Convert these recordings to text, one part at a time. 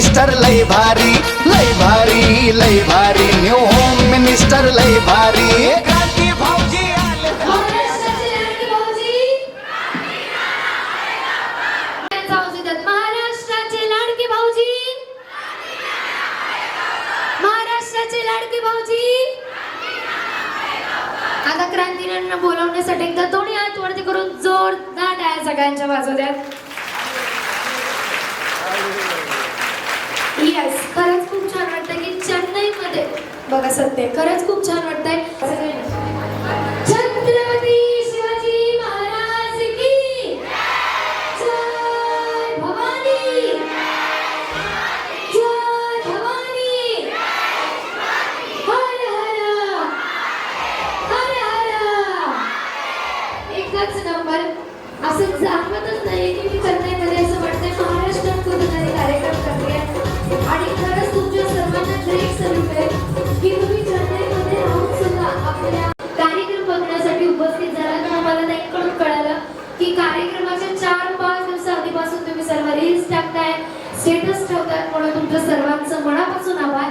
Minister लय भारी लय भारी लय भारी न्यू होम मिनिस्टर लय भारी क्रांती भाऊजी आले महाराष्ट्राचे लाडके भाऊजी महाराष्ट्राचे लाडके भाऊजी महाराष्ट्राचे लाडके भाऊजी आता क्रांतीनाना बोलवण्यासाठी एकदा दोन्ही हात वरती करून जोरदार टाळ्या सगळ्यांच्या वाजवू द्यात. यस, खरंच खूप छान वाटतं की चेन्नईमध्ये बघा सत्य खरंच खूप छान वाटतंय. छत्रपती शिवाजी महाराज की जय भवानी जय भवानी हर हर हर हर. एकच नंबर. असं जाणवतच नाही की मी चेन्नईमध्ये असं वाटतंय महाराष्ट्रात कुठेतरी कार्यक्रम करते आणि खरंच तुमच्या सर्वांना ग्रेट सल्यूट आहे की तुम्ही चेन्नईमध्ये राहून सुद्धा आपल्या कार्यक्रम बघण्यासाठी उपस्थित झालात. आम्हाला त्यांच्याकडून कळालं की कार्यक्रमाच्या 4-5 दिवसाआधीपासून तुम्ही सर्व रील्स टाकताय, स्टेटस ठेवताय, म्हणून तुमच्या सर्वांचं मनापासून आभार.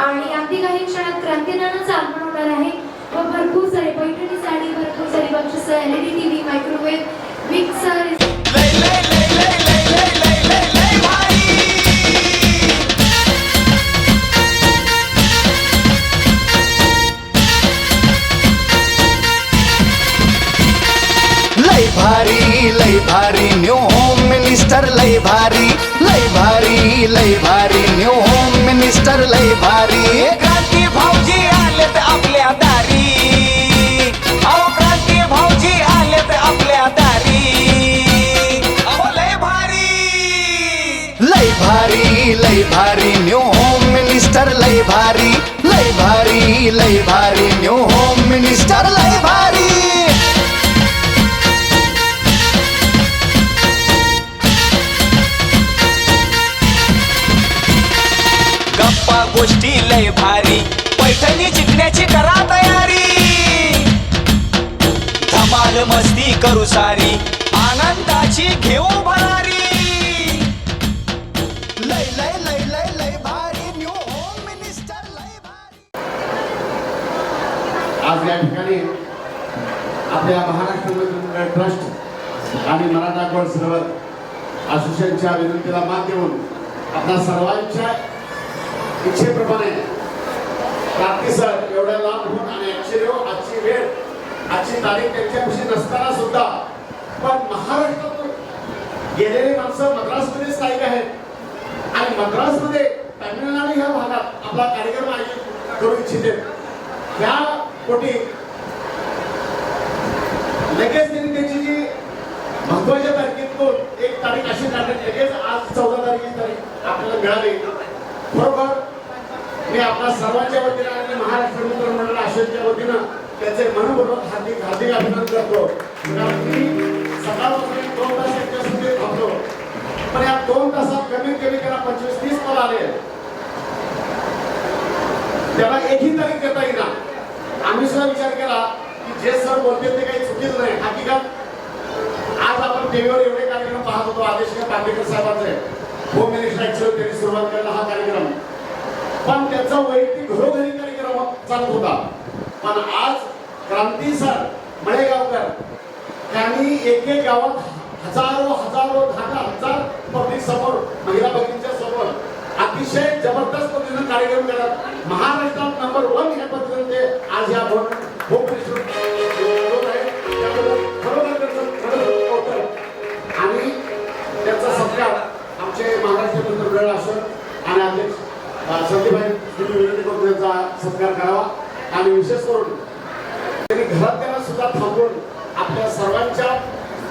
आणि अगदी काही क्षणात क्रांतीनानाचं आगमन होणार आहे व भरपूर सारे पैठणी साडी, भरपूर सारी बक्षिसं, LED TV, मायक्रोवेव्ह, मिक्सर. लय भारी न्यू होम मिनिस्टर लय भारी लय भारी लय भारी न्यू होम मिनिस्टर लय भारी क्रांती भाऊजी आलेत आपल्या दारी अहो क्रांती भाऊजी आलेत आपल्या दारी अहो लय भारी न्यू होम मिनिस्टर लय भारी लय भारी लय भारी न्यू होम मिनिस्टर लय भारी. गप्पा गोष्टी लय भारी पैठणी जिंकण्याची करा तयारी धमाल मस्ती करू सारी आनंदाची घेऊ भरारी लय लय लय लय लय भारी न्यू होम मिनिस्टर लय भारी. आज या ठिकाणी आपल्या महाराष्ट्र ट्रस्ट आणि मराठा गौड सरोवर असोसिएशनच्या विनंतीला मान देऊन आपल्या सर्वांच्या इच्छेप्रमाणे क्रांती सर एवढ्या लांब होऊन आणि आजची वेळ आजची तारीख त्यांच्यापाशी नसताना सुद्धा पण महाराष्ट्रातून गेलेली माणसं मद्रासमध्ये स्थायिक आहेत आणि मद्रासमध्ये तामिळनाडू ह्या भागात आपला कार्यक्रम आयोजित करू इच्छिते. त्या पोटी लगेच त्यांनी त्याची जी महत्वाच्या तारखेतून एक तारीख अशी काढली लगेच आज 14 तारीख आपल्याला मिळाली. बरोबर मी आपल्या सर्वांच्या वतीने आणि महाराष्ट्र मित्र मंडळ आशेच्या वतीनं त्याचे मनपूर्वक हार्दिक अभिनंदन करतो. सकाळपासून 2 तास यांच्यासाठी थांबतो पण या 2 तासात कमीत कमी त्याला 25-30 कॉल आले. त्याला एकही तारीख देता येईना. आम्ही सुद्धा विचार केला की जे सर बोलते ते काही चुकीच नाही. हकीकत आज आपण टीव्हीवर एवढे कार्यक्रम पाहत होतो आदेश पांडेकर साहेबांचे होम मिनिस्टर त्यांनी सुरुवात केला हा कार्यक्रम पण त्याचा वैयक्तिक घरोघरी कार्यक्रम चालत होता. पण आज क्रांती सर मळेगावकर त्यांनी एक गावात हजारो 10,000 पब्लिक समोर महिला भगिनींच्या समोर अतिशय जबरदस्त पद्धतीने कार्यक्रम करत महाराष्ट्रात नंबर 1 ह्या पद्धतीने ते आज या होम मिनिस्टर आणि त्याचा सत्कार आमचे महाराष्ट्र मंडळ असत आणि अध्यक्ष संदीपभाई विनंती करून त्यांचा सत्कार करावा आणि विशेष करून त्यांनी घरात त्यांना सुद्धा थांबून आपल्या सर्वांच्या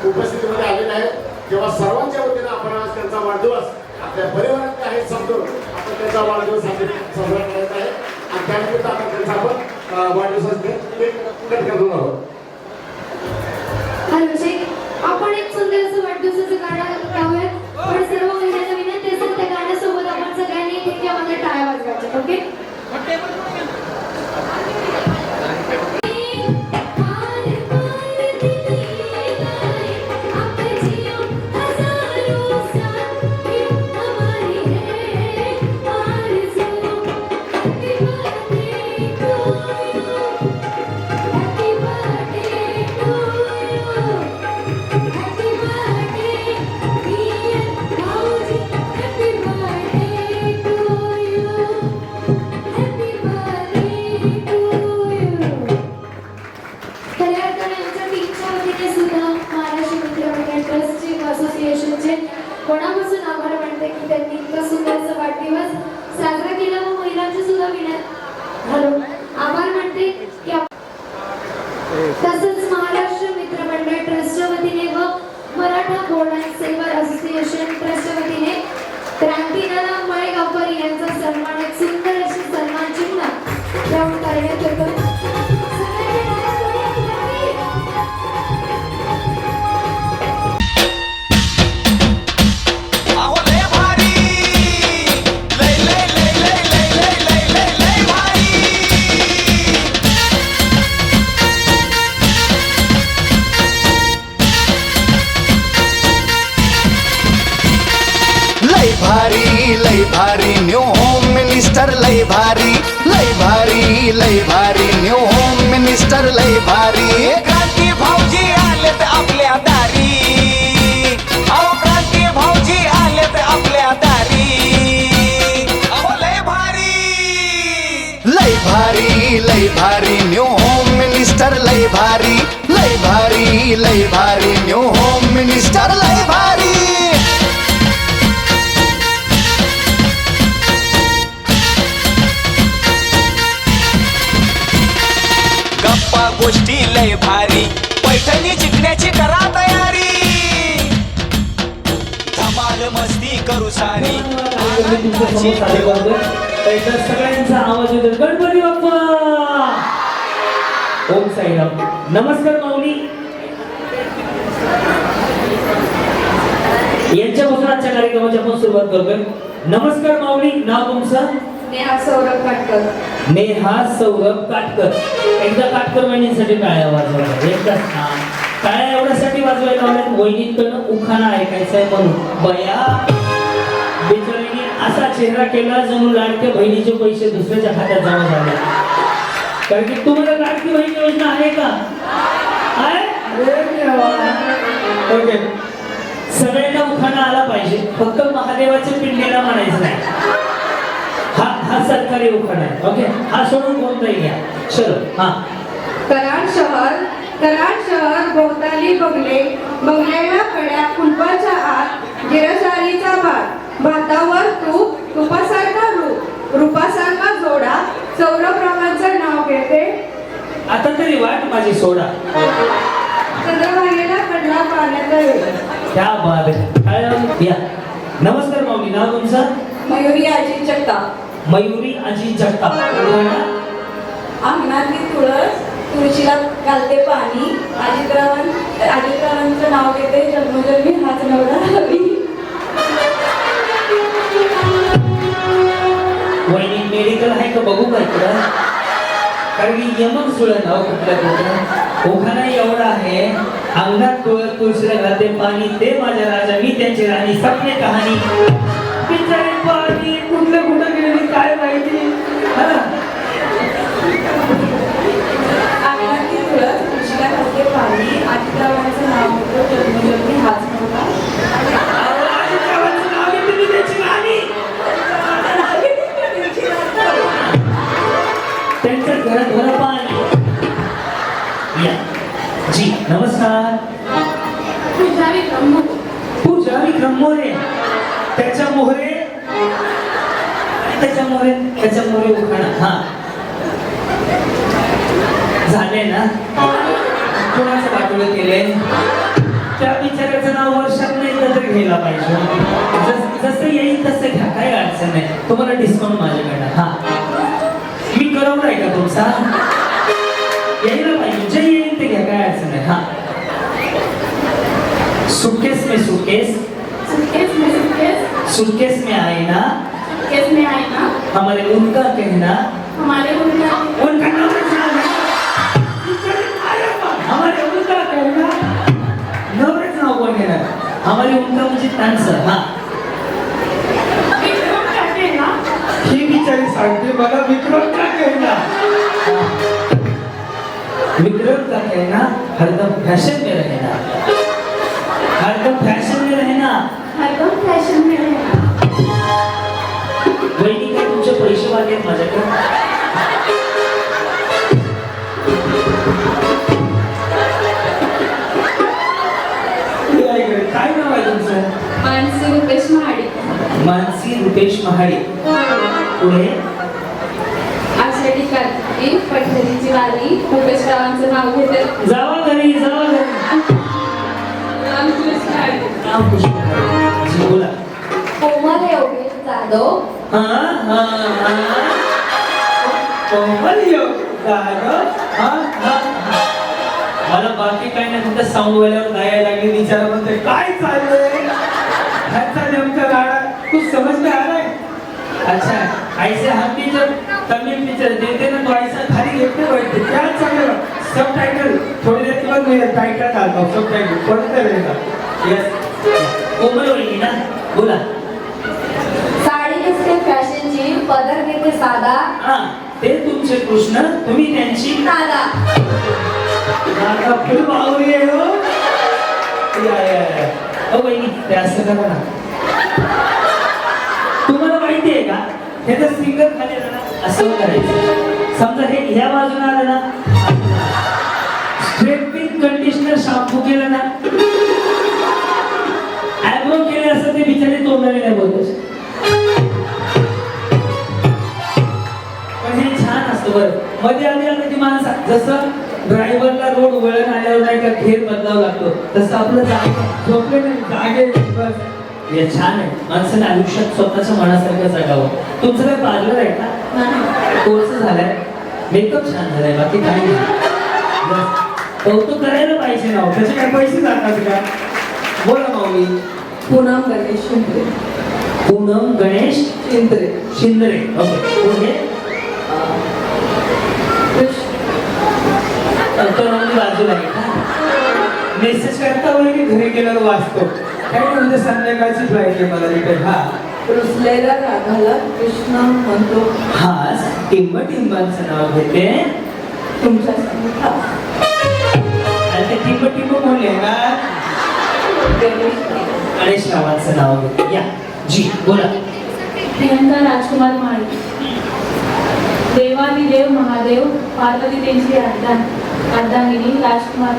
उपस्थितीमध्ये आलेले आहेत. तेव्हा सर्वांच्या वतीने आपण आज त्यांचा वाढदिवस आपल्या परिवारात आहे समजून आपण त्यांचा वाढदिवस साजरा करायचा आहे आणि त्यानिमित्त आपण त्यांचा आपण वाढदिवसाचे कट करणार आहोत. आपण एक सुंदर असं वाढदिवसाचं गाणं गाऊयात. पण सर्व महिलांना विनंती असेल त्या गाण्यासोबत आपण सगळ्यांनी ठिकाणामध्ये टाळ्या वाजवायच्या. ओके वतीने व Maratha board and silver association ट्रस्टच्या वतीने क्रांतीनाना मळेगावकर यांचा सन्मान एक सुंदर अशी सन्मान चिन्ह देऊन करण्यात येतो. सगळ्यांनी टाळ्या वाजवा. अहो लय भारी लय लय लय लय लय लय लय लय लय भारी लय भारी न्यू होम मिनिस्टर लय भारी न्यू होम मिनिस्टर लय भारी क्रांती भाऊजी आलेत आपल्या दारी अहो क्रांती भाऊजी आलेत आपल्या दारी अहो लय भारी न्यू होम मिनिस्टर लय भारी न्यू होम मिनिस्टर लय भारी गप्पा गोष्टी लय भारी पैठणी जिंकण्याची करा तयारी धमाल मस्ती करू सारी सगळ्यांचा आवाज येतो. गणपती बाप्पा ओम साईराम. नमस्कार माऊली. यांच्यापासून आजच्या कार्यक्रमाची आपण सुरुवात करतोय. नमस्कार माऊली. नाव तुमचं? नेहा सौरभ काटकर. नेहा सौरभ काटकर. एकदा काटकर वहिनींसाठी टाळ्या वाजवायला. एकदाच ना टाळ्या एवढ्यासाठी वाजवायला लावल्यात वहिनींकडनं उखाणा ऐकायचा आहे म्हणून. बया बिचारीने असा चेहरा केला जणू लाडक्या बहिणीचे पैसे दुसऱ्याच्या खात्यात जमा झाले. कारण की तुम्हाला लाडकी बहीण योजना आहे का? आहे? ओके. सगळ्यांना उखाणा आला पाहिजे. फक्त महादेवाच्या पिंडीला म्हणायचं नाही. हा सरकारी उखाणा आहे. ओके. हा सोडून कोणताही घ्या. चलो. हा. कराड शहर भोवताली बंगले, बंगल्याला कड्या, कुलपाच्या आत गिरसारीचा भात, भातावर तूप, तुपासारखा रूप, रूपासारखा जोडा, सौरभरावांचं नाव घेते. आता तरी वाट माझी सोडा. चंद्रभागेला पडला पाण्याचा वेळ. क्या बात आहे. या. नमस्कार माऊली. नाव तुमचं? मयुरी अजित जगताप. मयुरी अजित जगताप. अंगणातली तुळस, तुळशीला घालते पाणी, अजितरावांचं नाव घेते. जन्मोजन्मी हाच नवरा हवी. वहिनी मेडिकल आहे का बघू का इकडं? कारण की यमक सुळं नाव कुठल्या कुठलं ओखाना एवढा आहे. अंगात तुळस, तुळशीला घालते पाणी, ते माझ्या राजा मी त्यांची राणी, सपने कहाणी. बिचारी पाणी कुठलं कुठं गेली काय माहिती. अंगणातली तुळस, तुळशीला घालते पाणी, अजितरावांचं नाव घेते. जन्मोजन्मी हाच नवरा. अजितरावांचं नाव घेते मी त्यांची राणी. त्यांच्या घरात भरा पाणी. या जी नमस्कार. पूजा विक्रम मोरे. त्याच्या मोहरे उखाणा. हा झाले ना. कोणाचं वाटोळं केलंय? त्या बिचाऱ्याचं नाव वर्षात नाही तर घ्यायला पाहिजे. जसं येईल तसं घ्या, काही अडचण नाही. तुम्हाला डिस्काउंट माझ्याकडनं. हा मी करवलाय का तुमचा? यायला पाहिजे. जे येईल ते घ्या, काय अडचण नाही. हा सूटकेस में सूटकेस, सूटकेस में आईना, हमारे उनका कहना, उनका नाम हमारे उनका कहना, नवरेच नाव कोण घेणार? हमारे उनका म्हणजे त्यांचं. हा ही बिचारी सांगते मला विक्रम का कहना. विक्रम का कहना हरदम फैशन में रहना, हरदम फैशन में रहना. वहिनी काय तुमचे पैसे मागेल माझ्याकडे? काय नाव आहे तुमचं? मानसी रुपेश महाडी. मानसी रुपेश महाडी. पुढे आषाढी कार्तिकी पंढरीची वारी, रुपेशरावांचं नाव घेते. जावा घरी, जावा घरी. पुष्प खाली. जी बोला. कोमल योगेश जाधव. हा हा हा कोमल योगेश जाधव. हा हा हा. मला बाकी काही नाही, फक्त साऊंड वाल्यावर गायला लागली. विचार म्हणते काय चाललंय ह्याचा नेमका राडा तू समज में आ रहा है. अच्छा ऐसे हम भी जब तमिल पिक्चर देखते ना तो ऐसा खाली देखते बैठते क्या चलेगा. सब टाइटल थोड़ी देर के बाद मैं टाइटल डालता हूँ, सब टाइटल पढ़ते रहेगा. यस कोमल वहिनी ना बोला. साडी नेसते फॅशनची, पदर घेते साधा. हा ते तुमचे कृष्ण, तुम्ही त्यांची दादा. आता फुल बावरी आहे हो. या ओ वहिनी ते असं करा ना. तुम्हाला माहिती आहे का हे जर सिंगर खाली आलं ना असं करायचं. समजा हे ह्या बाजूला आलं ना, स्ट्रेटनिंग कंडिशनर शॅम्पू केलं ना, आयब्रो केले असं ते बिचारे तोंडाने नाही बोलत. पण हे छान असतं बरं. मध्ये आधी आलं की माणसा जसं ड्रायव्हरला रोड वळण आल्यावर नाही का घेर बदलावा लागतो, तसं आपलं झोपले नाही जागे बस. हे छान आहे. माणसाने आयुष्यात स्वतःच्या मनासारखं जगावं. तुमचं काय पार्लर आहे का? कोर्स झालाय, मेकअप छान झालाय, बाकी काही नाही. कौतुक करायला पाहिजे ना, त्याचे काय पैसे जातात का? बोला माऊली. पूनम गणेश शिंदे. पूनम गणेश शिंदे. शिंदे. ओके पुढे बाजूला आहे का? मेसेज करता वगैरे घरी गेल्यावर वाचतो काय म्हणजे संध्याकाळची फ्लाईट आहे मला रिटर्न. हा रुसलेला रागाला कृष्ण म्हणतो. हा टिंबांचं नाव घेते तुमच्या समोर आणि ते टिंब म्हणले ना गणेश रावांचं नाव घेते. या जी बोला. प्रियंका राजकुमार माळी. देवादिदेव महादेव पार्वती त्यांची अर्धांगिनी राजकुमार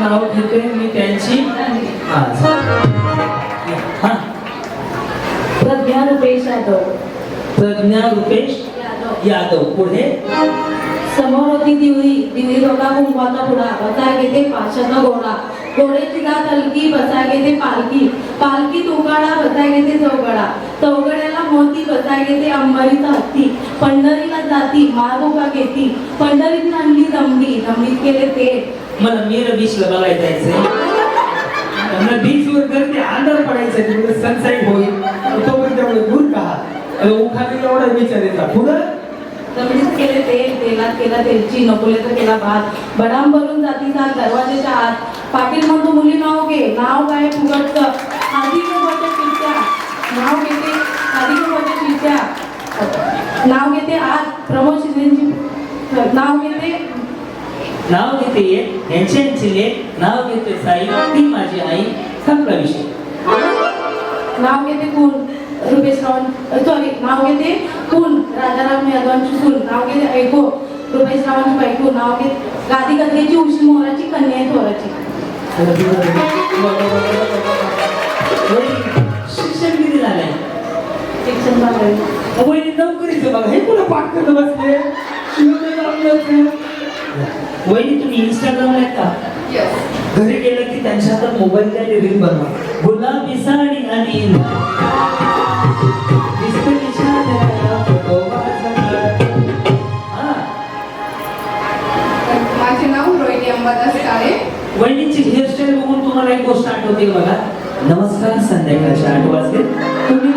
नाव घेते मी त्यांची. हा हा प्रज्ञा रुपेश यादव. प्रज्ञा रुपेश यादव. पुढे समोर होती दिवळी रोडा कुंकवाचा पुडा बसाय घेते पाशाचा घोडा. घोड्याची जात हलकी बसाय घेते पालकी तुकाडा बसाय घेते चौगड्याला मोती बसाय घेते अंबारीचा हत्ती. पंढरीला जाती महादोका घेती पंढरीत आणली दमडीत केले पेट. मला बीचला बघायला जायचंय. बीचवर गर्दी अंधार पडायचं तिकडे सनसेट होईल तोपर्यंत एवढं दूर का उखाली एवढा विचारायचा. पुढं दमडीत केले तेलात केला तेलची नकोलेचा केला भात. बडाम भरून जाती जात दरवाजाच्या आत. पाटील म्हणतो मुली नाव घे. नाव काय फुगटचं आधी गोबाच्या चिठ्ठ्या. नाव घेते आधी गोबाच्या चिठ्ठ्या. नाव घेते आज प्रमोद शिंदेची. नाव घेते यांचे लेख. नाव घेते साई ती माझी आई. संपला विषय. नाव घेते कोण रुपेश रावण सॉरी नाव घेते कोण राजाराम यादवांची सून. नाव घेते ऐको रुपेश रावांची बायको. नाव घेते गादी गदगेची उशी मोराची कन्या आहे थोराची. शिक्षण किती झालंय? शिक्षण बारावी. वहिनी नोकरीचं बघा हे पुन्हा पाठ करत बसले. वहिनी तुम्ही इंस्टाग्रामला आहेत का? घरी गेलं की त्यांच्या हातात मोबाईल द्या, रील बनवा. गुलाबी साडी आणि माझे नाव रोहिणी अंबादास काळे. वहिनीची हेअरस्टाईल बघून तुम्हाला एक गोष्ट आठवते बघा. नमस्कार संध्याकाळच्या 8 वाजले तुम्ही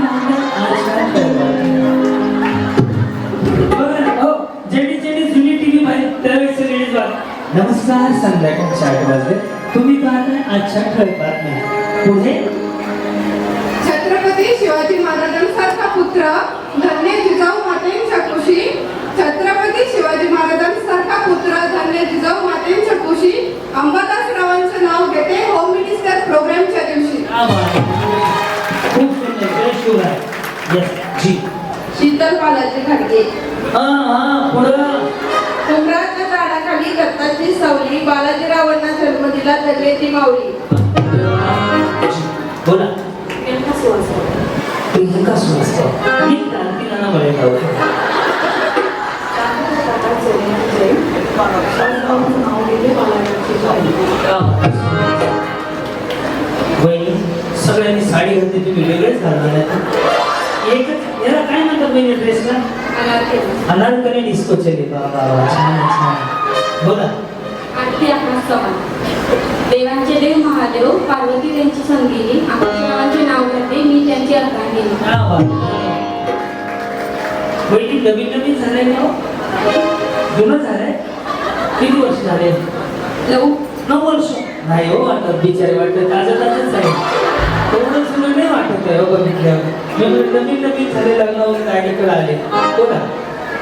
जेडी जुनी टीव्ही बाहेर त्यावेळेस लेडीज नमस्कार संध्याकाळच्या 8 वाजले तुम्ही पाहताय आजच्या ठळक बातम्या. पुढे छत्रपती शिवाजी महाराजांसारखा पुत्र धन्य जिजाऊ मातेंच्या कुशी. छत्रपती शिवाजी महाराजांसारखा पुत्र धन्य जिजाऊ मातेंच्या कुशी. अंबादास रावांचं नाव घेते होम मिनिस्टर प्रोग्रामच्या दिवशी. खूप सुंदर जय शिवराय. यस जी. शीतल बालाजी घाटगे. पुढं डोंगराच्या झाडाखाली दत्ताची सावली. बालाजीरावांना जन्म दिला धन्यची माऊली. बोला. प्रियंका सुवासकर. प्रियंका सुवासकर. मी क्रांतीला ना बरेच आवडतो. नाव घेते बालाजीची बाई. वहिनी आणि साडी घालते तुम्ही वेगळेच घालणार आहे. एकच याला काय म्हणतात मी ड्रेसला? अनारकली डिस्को चले. बाबा छान छान. बोला. आरती आकाश चव्हाण. देवांचे देव महादेव, पार्वती त्यांची संगिनी, आकाशरावांचे नाव घेते, मी त्यांची अर्धांगिनी. हा वा. वहिनी नवीन नवीन झालंय ना हो? जुनं झालंय? किती वर्ष झाले? 9 वर्ष. नाही हो, आता बिचारे वाटत ताजं ताजंच आहे. एवढं जुनं नाही वाटत आहे हो बघितल्यावर. नवीन नवीन झाले, लग्नावरून गाडीकडे आले. बोला.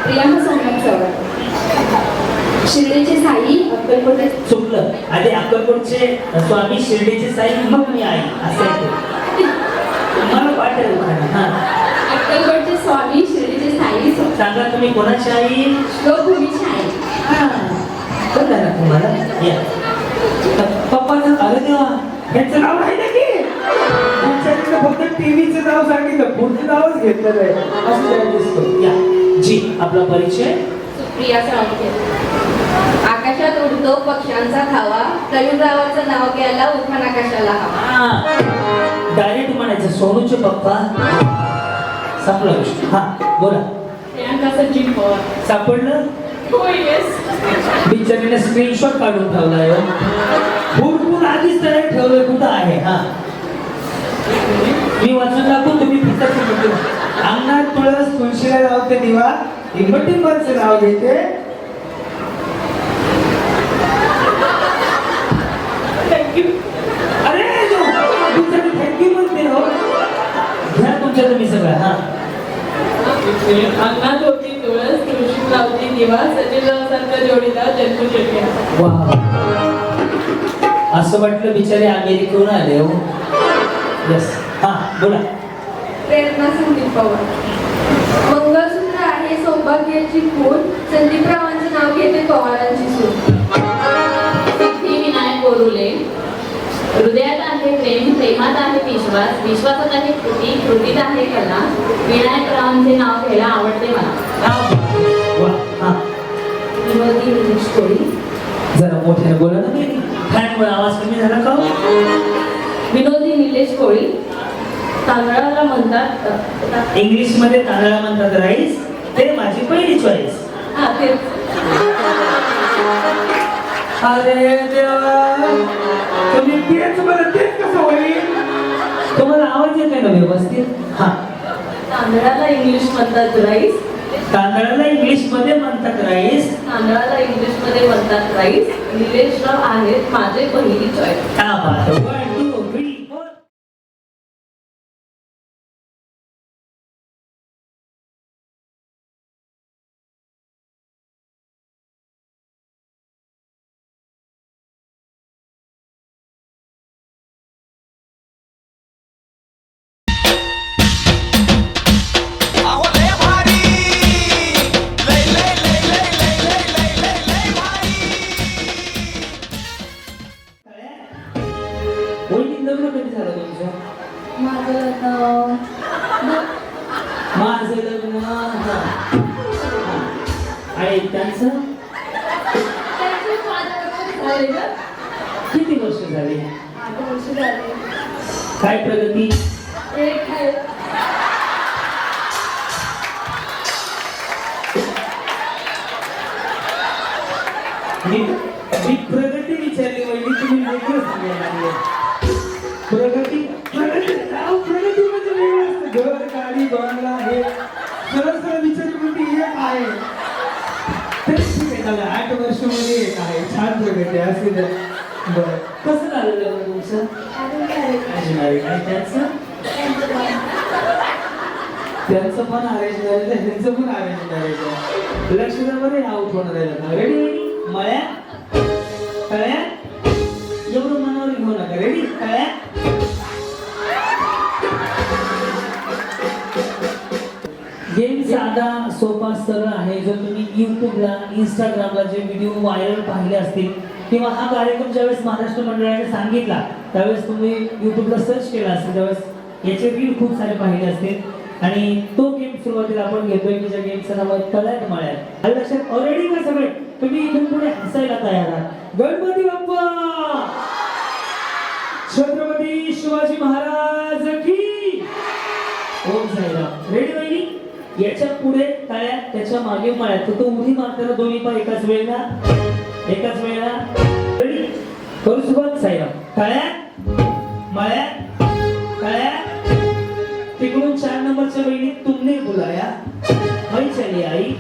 प्रियांका सोमनाथ चव्हाण. शिर्डीचे साई, अक्कलकोटे. चुकलं. आधी अक्कलकोटचे स्वामी, शिर्डीचे साई, मग मी आई. असं आहे ते. मला वाटेल खाणं. हा अक्कलकोटचे स्वामी, शिर्डीचे साई. सांगा तुम्ही कोणाची आई? श्लोकभूमीची आई. हा बरं ना तुम्हाला. या पप्पाचं. अरे देवा, ह्याचं नाव आहे ना की तुमच्याकडे फक्त टीव्हीचं नाव सांगितलं, पुढचं नावच घेतलं आहे. असं त्याला दिसतो. या जी, आपला परिचय. सुप्रिया साळुंखे. आकाशात उडतो पक्ष्यांचा धावा, कलिंगरावाचं नाव घ्यायला उठाण आकाशाला हवा. डायरेक्ट म्हणायचं सोनूचे पप्पा. संपला विषय. हा बोला. प्रियांका सचिन पवार. सापडलं? बिचारीने स्क्रीनशॉट काढून ठेवलाय. भूरभूर आधीच तयार ठेवलंय. कुठं आहे? हा मी वाचून दाखवू, तुम्ही पिताचं म्हणतो. अंगणात तुळस, तुळशीला लावते दिवा, हिंबटिंबाचं नाव घेते. अरे थँक्यू म्हणते हो. घ्या तुमच्या तुम्ही सगळं. हा अंगणात होती तुळस, तुळशी लावती दिवा, सचिनरावांचा जोडीदार जन्म शेट्टी. वा, असं वाटलं बिचारे अमेरिकेहून आले हो. यस. हा बोला. प्रेरणा संदीप पवार. मंगळसूत्र आहे सौभाग्याची खूण, संदीपरावांचं नाव घेते पवारांची सून. सिद्धी विनायक बोरुले. हृदयात आहे प्रेम, प्रेमात आहे विश्वास, विश्वासात आहे कृती, कृतीत आहे कला, विनायकरावांचे नाव घ्यायला आवडते मला. वा. हा विनोदी निलेश कोळी. जरा मोठ्याने बोला ना. फॅनमुळे आवाज कमी झाला का? विनोदी निलेश कोळी. तांदळाला म्हणतात इंग्लिश मध्ये तांदळा म्हणतात राईस. ते माझी पहिली चॉईस. हा तेच. अरे देवा, तुम्ही तेच मला तेच कसं होईल? तुम्हाला आवाज येत आहे ना व्यवस्थित? हा. तांदळाला इंग्लिश म्हणतात राईस. तांदळाला इंग्लिश मध्ये म्हणतात राईस. तांदळाला इंग्लिश मध्ये म्हणतात राईस. निलेशराव आहेत माझे पहिली चॉईस. क्या बात है. 1 2 3 4. अहो लय भारी, लय लय लय लय लय लय लय लय लय भारी. वहिनी लग्न कधी झालं तुमचं? माझं लग्न माझं लग्न. हा. आणि त्यांचं झाले का? किती वर्ष झाली? 8 वर्ष झाले. काय प्रगती? एक आहे. मी प्रगती विचारली वहिनी, तुम्ही वेगळं सांगायला लागले. प्रगती प्रगती अहो, प्रगती म्हणजे वेगळं असतं. घर, गाडी, बंगला हे सरळ सरळ विचारली म्हणजे एक आहे. तरी ठीक आहे, चला 8 वर्षामध्ये एक आहे. छान प्रगती असेल. बरं, कसं झालं लग्न तुमचं? अजून आहे काय त्याचं? त्यांचं पण अरेंज मॅरेज आहे, त्यांचं पण अरेंज मॅरेज आहे. लक्ष द्या बरं, आऊट होणार आहे. रेडी? मळ्या तळ्या एवढं मनावर घेऊ नका. रेडी? तळ्या. गेम साधा सोपा सरळ आहे. जर तुम्ही युट्यूबला, इंस्टाग्रामला जे व्हिडिओ व्हायरल पाहिले असतील किंवा हा कार्यक्रम ज्यावेळेस महाराष्ट्र मंडळाने सांगितला त्यावेळेस तुम्ही युट्यूबला सर्च केला असेल, त्यावेळेस याचे रील खूप सारे पाहिले असतील. आणि तो गेम सुरुवातीला आपण घेतोय की ज्या गेमचं नाव आहे तळ्यात मळ्यात. आलं लक्षात? ऑलरेडी का सगळे तुम्ही इथून पुढे हसायला तयार आहात. गणपती बाप्पा, छत्रपती शिवाजी महाराज ओम साईराम. रेडी वहिनी? याच्या पुढे टाळ्या, त्याच्या मागे माळ्या. तो उडी मारताना दोन्ही पाय एकाच वेळेला, एकाच वेळेला. रेडी? करू सुरुवात. साईराम. टाळ्या, माळ्या, टाळ्या. तिकडून 4 नंबरच्या बहिणी तुमने बुलाया, मैं चली आई.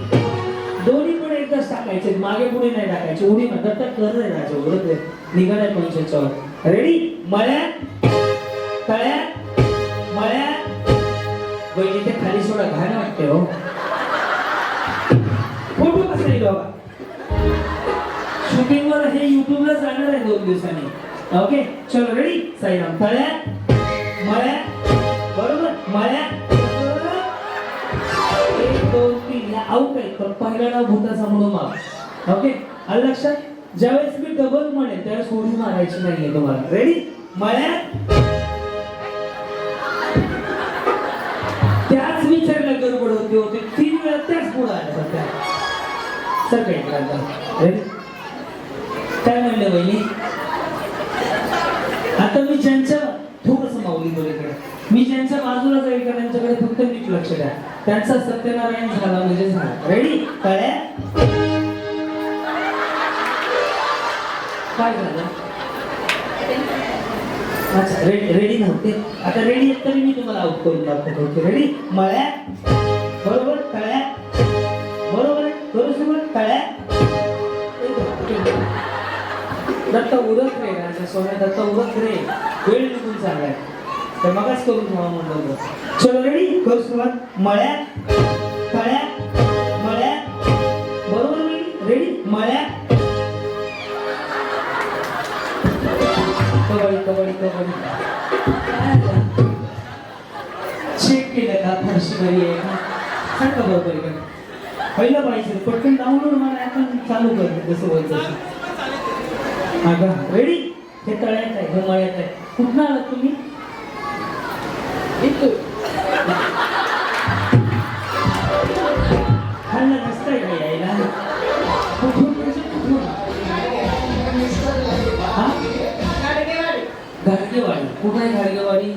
दोन्ही पण एकदाच टाकायचे, मागे पुढे नाही टाकायचे. उडी म्हणतात तर कर रे राजा, बरोबर निघालाय 25वर. रेडी? मळ्या, तळ्या, मळ्या. बहिणी ते खाली सोडा, घाण वाटते हो. फोटो कसा येईल बाबा? शूटिंग वर हे युट्यूबला जाणार आहे 2 दिवसांनी. ओके चलो. रेडी? साईराम. तळ्या, मळ्या, बरोबर, मळ्या. 1 2 3 या आउट आहे. पण पहिला नाव भूताचा म्हणून मार. ओके आलं लक्षात? ज्यावेळेस मी डबल म्हणेन त्यावेळेस उडी मारायची नाहीये तुम्हाला. रेडी? मळ्या. त्याच विचारला गडबड होते 3 वेळा त्याच पुढे आल्या सध्या. सर काही रेडी? काय म्हणलं बहिणी? आता मी ज्यांच्या थोडस माऊली बोलीकडे, मी ज्यांच्या बाजूला जाईल का त्यांच्याकडे फक्त नीट लक्ष द्या. त्यांचा सत्यनारायण झाला म्हणजे झाला. रेडी? कळ्या, काय झालं? अच्छा रेडी नव्हते. आता रेडी आहेत तरी मी तुम्हाला आउट करून दाखवतो. रेडी? मळ्या, बरोबर, कळ्या, बरोबर. करू सुरुवात. कळ्या. दत्ता उरत रे राजा सोन्या, दत्ता उरत रे. वेळ निघून चाललाय तर मगाच करून ठेवा म्हणलं होतं. चलो रेडी? करू सुरुवात. मळ्या, कळ्या, मळ्या, बरोबर मी. रेडी? मळ्या, कबड्डी कबड्डी कबड्डी. चेक केलं का? फारशी बरी आहे का? सांगा बरोबर का? पहिलं पाहिजे पटकन डाउनलोड मला आपण चालू कर जसं व्हायचं. आता रेडी? हे तळ्यात आहे, हे मळ्यात आहे. कुठं आलात तुम्ही? खाल्लं नसतंय का यायला? कुठून म्हणजे कुठून? हा? गाडगेवाडी. कुठं आहे गाडगेवाडी?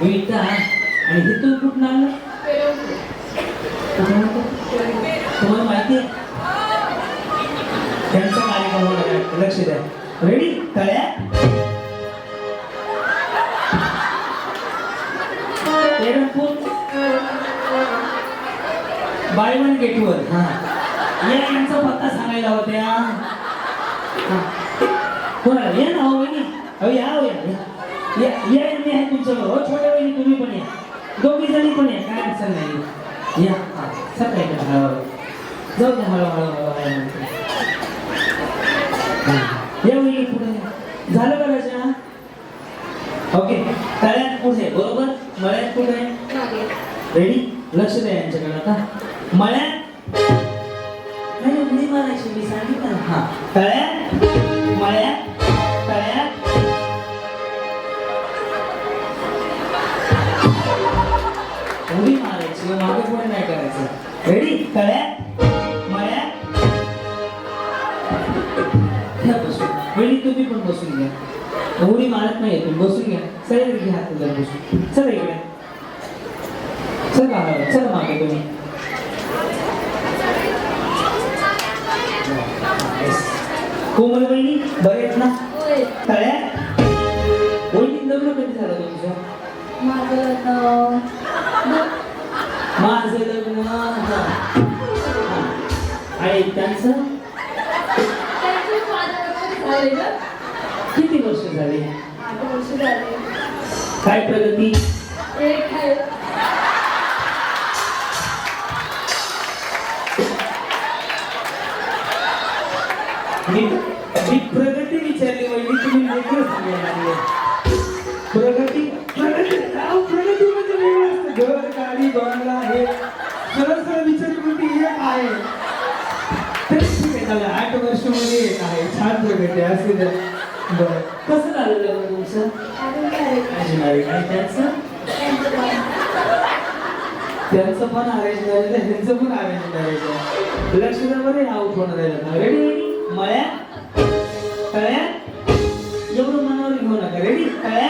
विटा. आणि हे तू कुठून आला? तुम्हाला माहिती आहे त्यांचा कार्यक्रम? लक्ष द्या. रेडी? तळ्या, बाय 1 गेट 1. हा यांचा पत्ता सांगायला होत्या. कोणाला? या ना हो वहिनी. अहो या हो या मी आहे तुमच्याबरोबर. हो छोट्या वहिनी तुम्ही पण या, 2 जणी पण या, काय अडचण नाही. या सकाळी हळूहळू जाऊ द्या, हळूहळू. या वहिनी पुढे. झालं का राजा? ओके. तळ्यात पुढे, बरोबर. मळ्यात पुढे. रेडी? लक्ष द्या यांच्याकडे. आता मळ्यात नाही उडी मारायची, मी सांगितलं. हा तळ्यात, मळ्यात, तळ्यात. उडी मारायची, मागे पुढे नाही करायचं. रेडी? तळ्यात, मळ्यात. वेळी तुम्ही पण बसून घ्या. उडी मारत नाही तुम्ही, बसून घ्या. सगळे घ्या हात बसून. चला इकडे, चला चला मागे तुम्ही. कोमल बहिणी बरे आहेत ना? तळ्या वहिनी लग्न कधी झालं तुमचं? माझं लग्न आणि त्यांचं किती वर्ष झाले? 8 वर्ष झाले. काय प्रगती? एक आहे. मी प्रगती विचारली वहिनी, तुम्ही वेगळं सांगायला. प्रगती प्रगती म्हणजे वेगळं असतं. घर, गाडी, बंगला हे सरळ सरळ विचारली म्हणजे एक आहे. तरी ठीक आहे, चालेल. 8 वर्ष मध्ये एक आहे. छान प्रगती असते. बरं, कसं झालं लग्न तुमचं? त्यांचं पण अरेंज मॅरेज आहे, त्यांचं पण अरेंज मॅरेज आहे. लक्ष द्या बरं, आउट होणार आहे. रेडी? मळ्या, तळ्या. एवढं मनावर घेऊ नका. रेडी? तळ्या,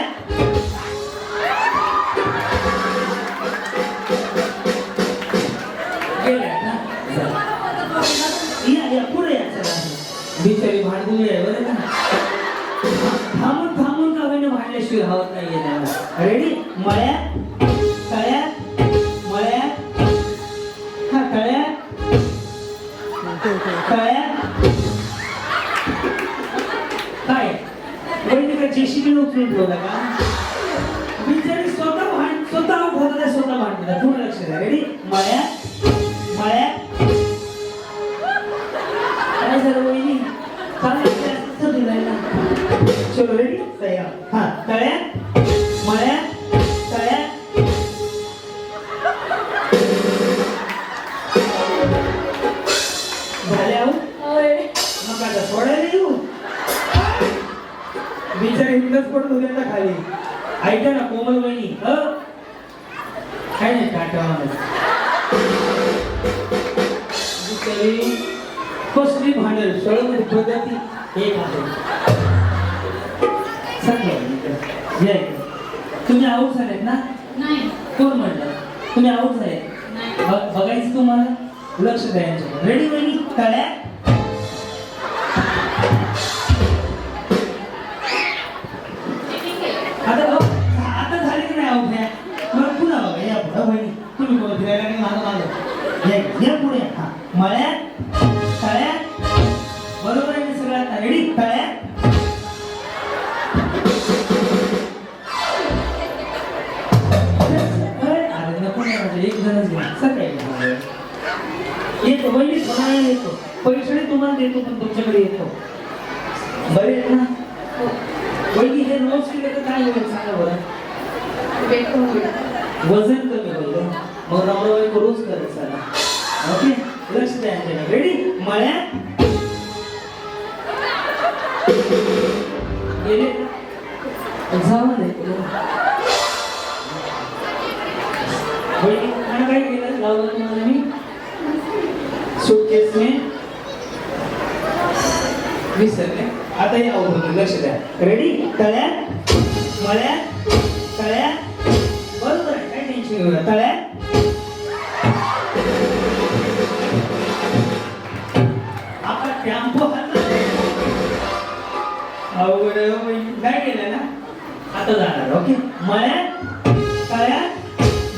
केल्याशिवाय राहत नाहीये. रेडी? मळ्यात, तळ्यात, मळ्यात, हा तळ्यात, तळ्यात. काय वहिनी का जेसीबी उचलून ठेवला का? बिचारी स्वतः भांडतात, स्वतः भांडतात. पूर्ण लक्ष द्या. रेडी? मळ्यात, मळ्यात. काय झालं वहिनी? चलो रेडी? तयार. हा तळ्यात, मळ्यात, तळ्यात. झाल्या हो? मग आता सोडायला येऊ? बिचारी हिंदच पडत होते ना खाली. ऐका ना कोमल वहिनी, काय नाही टाटा बिचारी कसली भांडल सळमध्ये पद्धती एक आहे. तुम्ही आऊट झालेत ना? नाही. कोण म्हणलं तुम्ही आऊट झाले? नाही. बघायचं तुम्हाला, लक्ष द्यायचं. रेडी वहिनी? तळ्यात, आता झाले की नाही आऊट? मग पुन्हा बघा, या पुढे वहिनी. तुम्ही कोण फिरायला नाही माझं माझं या पुढे. हा मळ्यात, तळ्यात. बरोबर आहे सगळं? आता रेडी? तळ्यात, एक जणच घ्या. सकाळी येतो वहिनी, थोडा येतो. पैसे तुम्हाला देतो पण तुमच्याकडे येतो. बरे आहेत ना वहिनी? हे रोज केलं तर काय होईल सांगा बरं? वजन कमी होईल. मग नवरा बायको रोज करत चला. ओके लक्ष द्या. रेडी? मळ्यात गेले जाऊ दे. काय केलं लावलं तुम्हाला मी? सूटकेस में विसरले. आता या आवडतं, लक्ष द्या. रेडी? तळ्यात, मळ्यात, तळ्यात. बरोबर आहे, काय टेन्शन घेऊ नका. तळ्यात, आता टेम्पो अवघड काय केलं ना? आता जाणार. ओके मळ्यात, तळ्यात,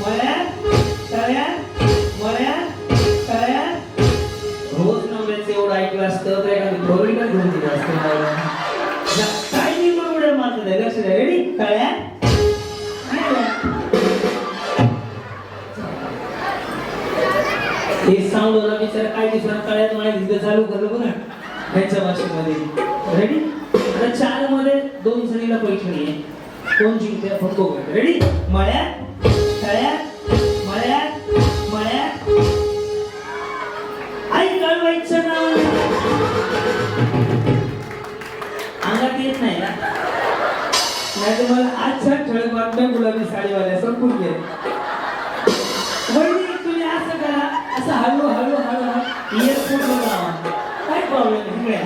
मळ्यात, तळ्यात, मळ्यात, तळ्यात. रोज नवऱ्याचं एवढं ऐकलं असतं तर एखादी थोडीकडे घेऊन दिलं असतं. काय नाही बरोबर माझं नाही. लक्ष द्या. रेडी? तळ्यात, हे साऊंड होता बिचारा काय दिसणार? तळ्यात मळ्यात तिथं चालू करलं बघा त्यांच्या भाषेमध्ये. रेडी? आता 4 मध्ये 2 जणीला पैठणी आहे. कोण जिंकते आपण बघूया. रेडी? मळ्यात, तळ्यात, मळ्यात, मळ्यात. आई कळवायचं नाव अंगात येत नाही ना? नाही तर मला आजच्या ठळक बातम्या गुलाबी साडीवाल्या संपून गेले. वहिनी तुम्ही असं करा, असं हळू हळू हळू हळू एअरपोर्ट लावा. काय प्रॉब्लेम आहे?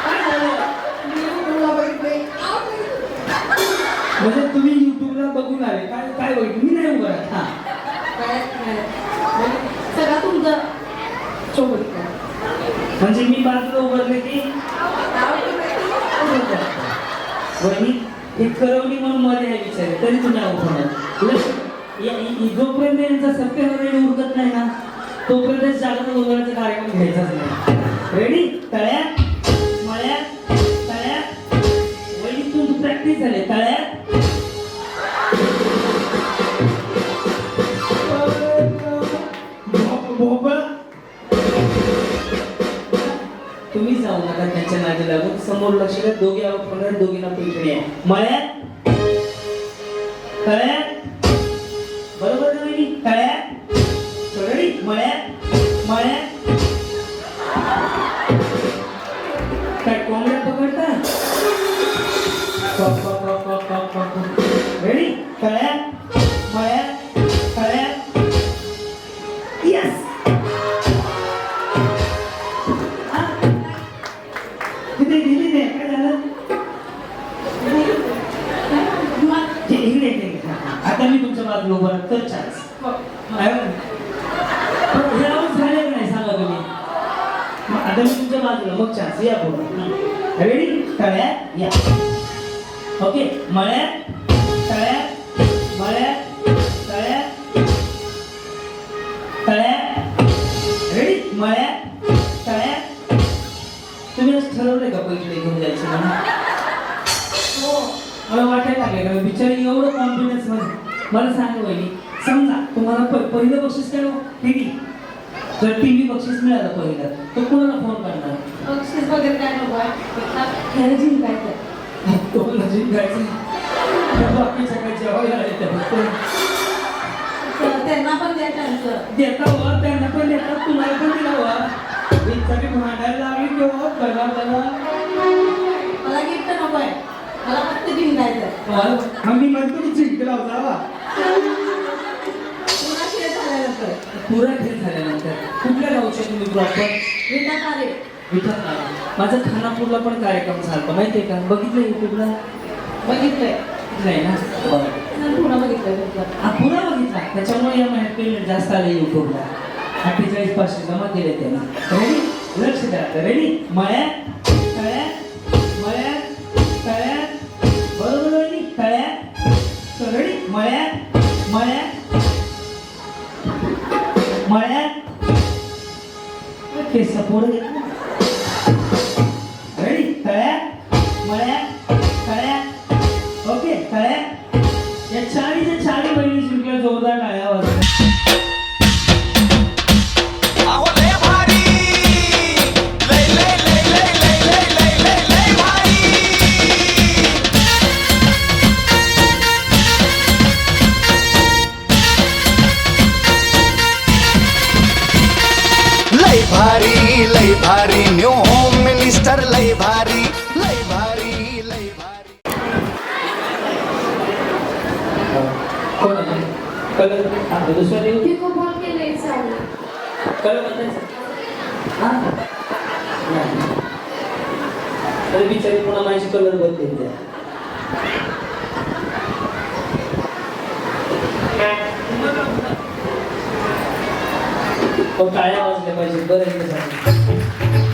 काय झालं? म्हणजे तुम्ही युट्यूबला बघून आले काय? काय बघितलं? मी नाही उभं राहत. हा सगळा तुमचं सोबत म्हणजे मी बाजूला उभारले की वहिनी हे करवली म्हणून मध्ये आहे विचार तरी तुम्ही उठवणार. जोपर्यंत यांचा सत्तेवर उरकत नाही ना तोपर्यंत जागरण गोंधळाचा कार्यक्रम घ्यायचाच नाही. रेडी? तळ्यात, मळ्यात, तळ्यात. वहिनी तुमची प्रॅक्टिस झाली. तळ्यात, भोपळा. तुम्ही जाऊ नका त्यांच्या नादी लागून. समोर लक्ष द्या. दोघे आउट होणार, दोघींना पैठणी आहे. मळ्यात, तळ्यात. बरोबर ना वहिनी? तळ्यात, रेडी? मळ्यात, मळ्यात. काय कोंबड्या पकडतात? रेडी? तळ्यात, मळ्यात, तळ्यात. यस. तिथे गेली नाही. काय झालं? आता मी तुमच्या बाजूला उभा राहतो. चान्स झाले नाही सांगा तुम्ही. आता मी तुमच्या बाजूला मग चान्स. या पुढे. रेडी? तळ्यात या. ओके मळ्यात तळ्यात मळ्यात तळ्यात तळ्यात रेडी मळ्यात तळ्यात तुम्ही आज ठरवलंय का पैसे घेऊन जायचं म्हणून हो मला वाटायला लागले का बिचारी एवढं कॉन्फिडन्स मध्ये मला सांग वहिनी समजा तुम्हाला पहिलं बक्षीस काय टीव्ही जर टीव्ही बक्षीस मिळालं पहिलं तर कोणाला फोन करणार बक्षीस वगैरे काय नको आहे घरी जिंकायचं तुम्हाला जिंकायचं बाकीच्या काही जेवायला येतं त्यांना पण द्या त्यांचं देता वर त्यांना पण देतात तुम्हाला पण दिला वर इतकी भांडायला लागली किंवा बघा बघा मला गिफ्ट नको आहे मला फक्त जिंकायचं आम्ही म्हणतो की जिंकला होता पुन्हा खेळ झाल्यानंतर पुरा खेळ झाल्यानंतर कुठल्या गावचे तुम्ही प्रॉपर विटा कारे विठात माझा खानापूरला पण कार्यक्रम झाला माहितीये का बघितलं युट्यूबला बघितलंय नाही ना पुन्हा बघितलंय तुमचं. हा पुरा बघितला त्याच्यामुळे या महिन्यात पेमेंट जास्त आले युट्यूबला 48,500 जमा केले त्यांनी रेडी लक्ष द्या रेडी मळ्यात तळ्यात मळ्यात तळ्यात बरोबर आहे तळ्यात रेडी मळ्यात मळ्यात मळ्यात केस पुढे रेडी तळ्यात मळ्यात तळ्यात ओके तळ्यात या चारी बहिणी जिंकल्या जोरदार टाळ्या वाजवल्या अहो लय भारी लय लय लय लय लय लय लय लय लय भारी लय भारी न्यू होम मिनिस्टर लय भारी लय भारी लय भारी कोण आहे कलर दुसऱ्या दिवशी पिको बॉल केलंय चालू कलर बदलायचा हा नाही तरी बिचारी पुन्हा माझी कलर बदलेल द्या तो टाळ्या वाजल्या पाहिजे बरं एकदा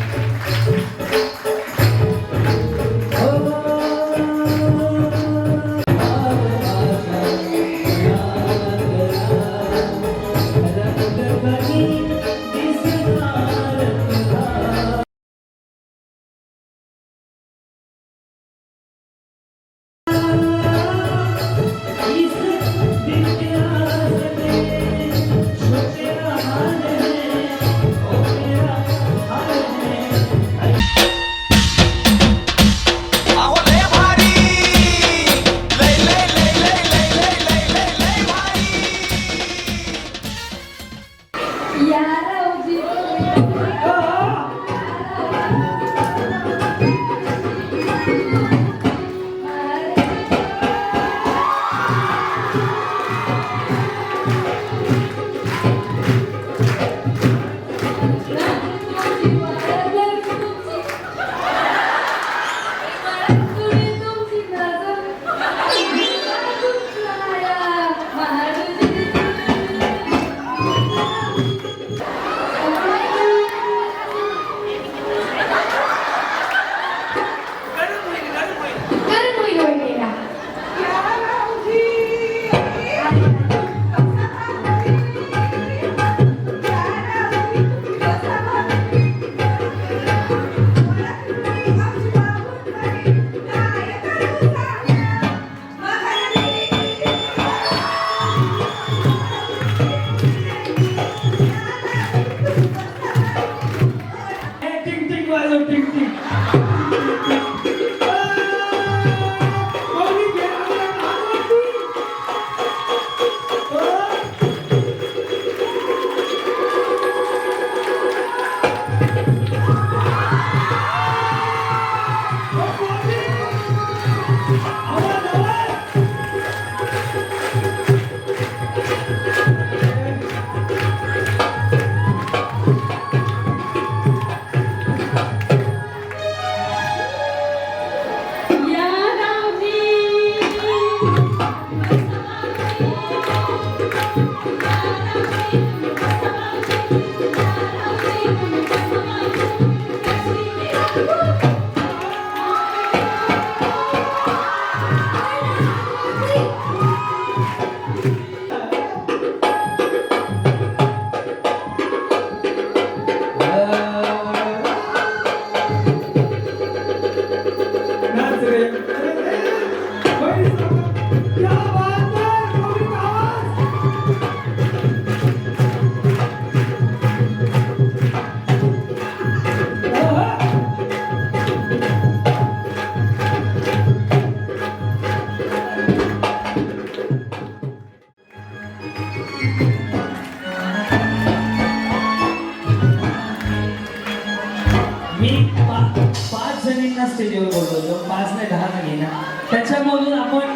बघून आपण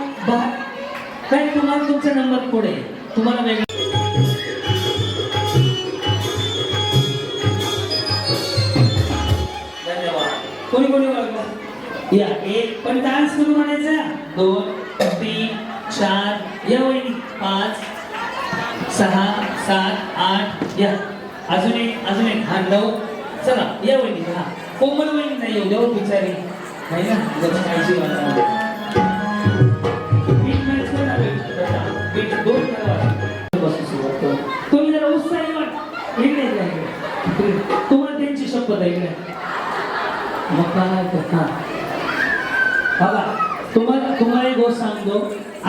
काय तुम्हाला तुमचा नंबर पुढे तुम्हाला वेगळा धन्यवाद. कोणी कोणी ओळखलं या एक पण डान्स करू म्हणायचा 2 3 4 या वहिनी 5 6 7 8 या अजून एक हा 9 चला या वहिनी हा कोमल वहिनी नाही येऊ देऊ बिचारी नाही ना जरा काळजी वाटते बीट मॅच करा बीट 2 करा बसू सुरुवात करू तुम्ही जरा उत्साही वाट इकडे तुम्हाला त्यांची शपथ आहे इकडे मग काय हा बघा तुम्हाला एक गोष्ट सांगतो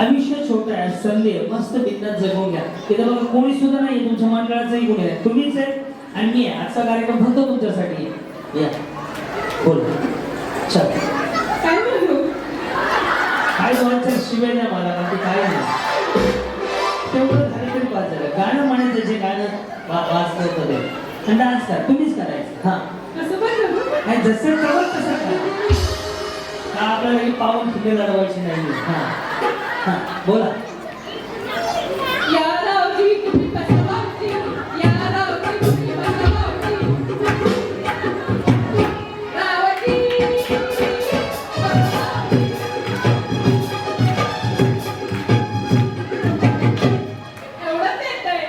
आयुष्य छोटं आहे संधी आहे मस्त बिंदास जगून घ्या तिथं बघा कोणी सुद्धा नाही तुमच्या मंडळाचंही कोणी नाही तुम्हीच आहे आणि मी आहे आजचा कार्यक्रम फक्त तुमच्यासाठी या बोल चल काय म्हणू काय बोलायचं शिवाय नाही मला बाकी काय नाही तेवढं झालं तरी पाच झालं गाणं म्हणायचं जे गाणं वाचलं होतं ते आणि डान्स करा तुम्हीच करायचं हा कसं पण नाही जसं कळत तसं करा का आपल्याला ही पाऊल फुले लढवायची नाही हा हा बोला या रावजी तुम्ही कसं वागती या रावजी तुम्ही कसं वागती रावजी एवढंच येतंय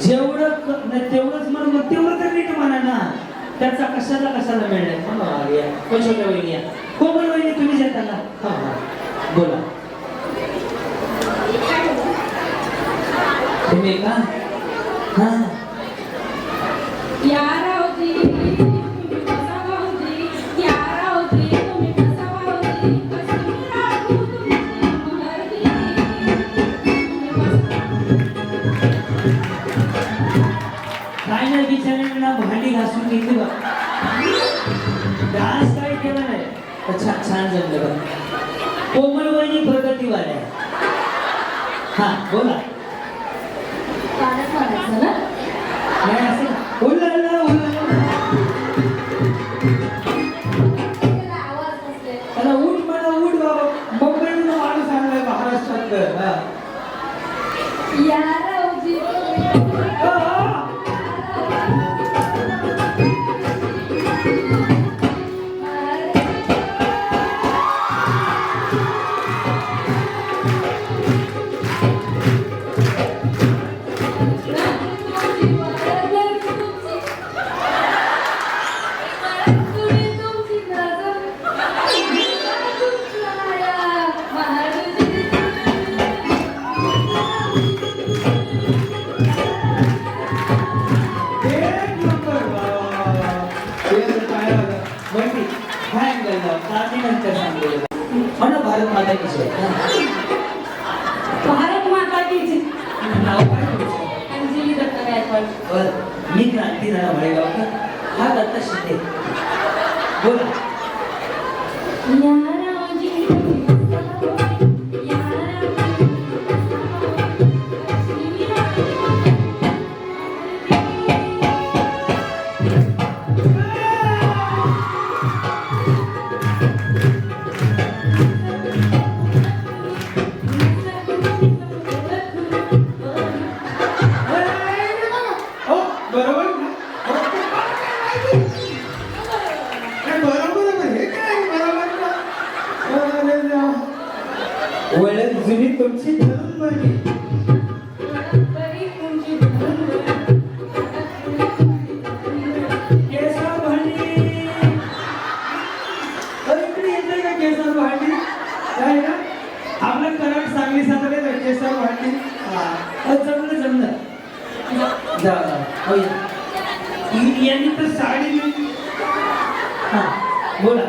जेवढं नाही तेवढंच मग तेवढं तर नीट म्हणा ना त्याचा कशाला मिळणार छोट्या वहिनी कोमल वहिनी तुम्ही येताना हा हा बोला तुम्ही का हा या रावजी तुम्ही कसा वावजी या रावजी तुम्ही कसा वावजी कसं राखू तुमची महर्ती काय नाही बिचाऱ्यांना भांडी घासून घेतली बघ डान्स काय केला नाही तर छान जमलं बघ कोमल वहिनी प्रगतीवाल्या हा बोला गाणंच म्हणायचं ना नाही असं उल्ला त्याला आवाज नसले त्याला उठ म्हणा उठ बाबा मुंबईतून माणूस आणलाय महाराष्ट्रात हा. या रावजी तुम्ही हा, हा. एक नंबर वा, वा, वा, वा. हे तर काय बघा. वहिनी, हा angle लावा. काढणीनंतर सांगेल. म्हणा भारत माता की जय. भारत माता की जय. नाव काय तुमचं? अंजली दत्त गायकवाड बरं. मी क्रांती राणा वडेगावकर हा दत्ता शिंदे बोला या रावजी तुम्ही कसं वागती या रावजी तुम्ही कसं वागती हो बरोबर ना? बरोबर हे काय बरोबर ना? अरे देवा. ओळख जुनी तुमची धरून बघी तरी तुमची धरून केसर भांडी इकडे येते का केसर भांडी काय ना आपलं कराड सांगली सांगले ना केसर भांडी हा जमलं जा यांनी तर साडी हा बोला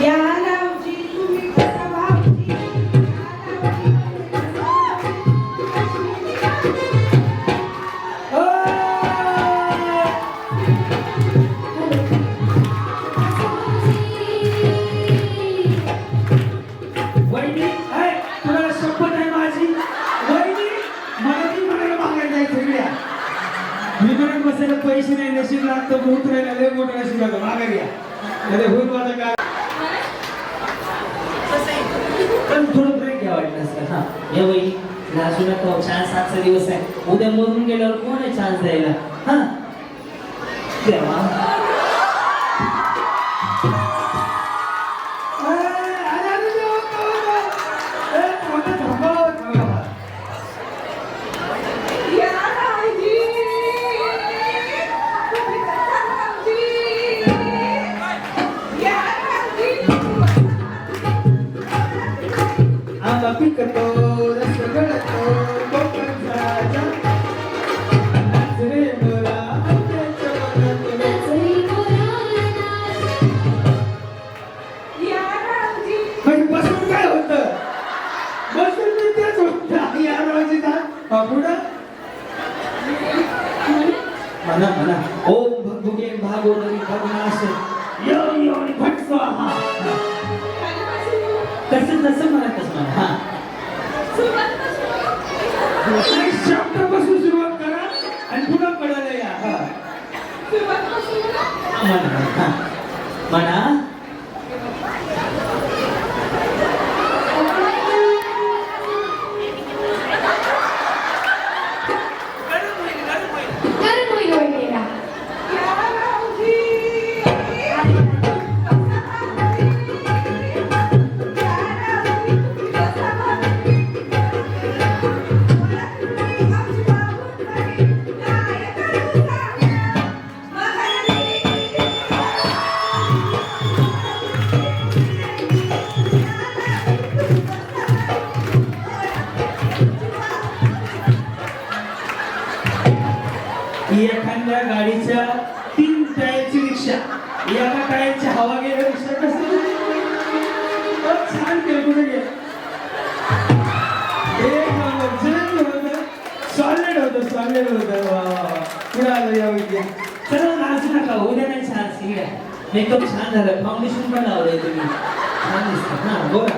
या रावजी तुम्ही कसा वावजी वहिनी तुला शपथ आहे माझी वहिनी मला ती म्हणायला मागायला जायचं मी म्हणत बसायला पैसे नाही नशीब लागतो माघारी या नाही होईल माझं काय पण थोडं ब्रेक घ्या वाटलं असतं. हा या बाई लाजू नका, छान 7चा दिवस आहे. उद्या मरून गेल्यावर कोण आहे चान्स द्यायला? हा देवा. आंबा पिकतो रस गळतो कोकणचा रे मोरा आंब्याच्या वनात. नाचरी मोरा म्हणजे बसून काय होतं बसून मी तेच होतं या रोजीचा पुढं म्हणा म्हणा ओम भगभुगे भागोदरी भगनाश यो यो आणि भट स्वाहा. कसं तसं म्हणा, कसं म्हणा. हा शब्दापासून सुरुवात करा आणि पुन्हा पडायला या. म्हणा. हा म्हणा. गरम होईल वळलेला. एखाद्या गाडीच्या 3 टायरची रिक्षा एका टायरची हवा गेल्या रिक्षा कसं छान केलं कुठे गेलं एक नंबर छान होतं सॉलिड होतं वा पुढे आलं या वैद्य. चला नाचू नका, उद्या नाही छान सिंगड्या. मेकअप छान झालं, फाउंडेशन पण लावलंय तुम्ही, छान दिसतं. हा बोला.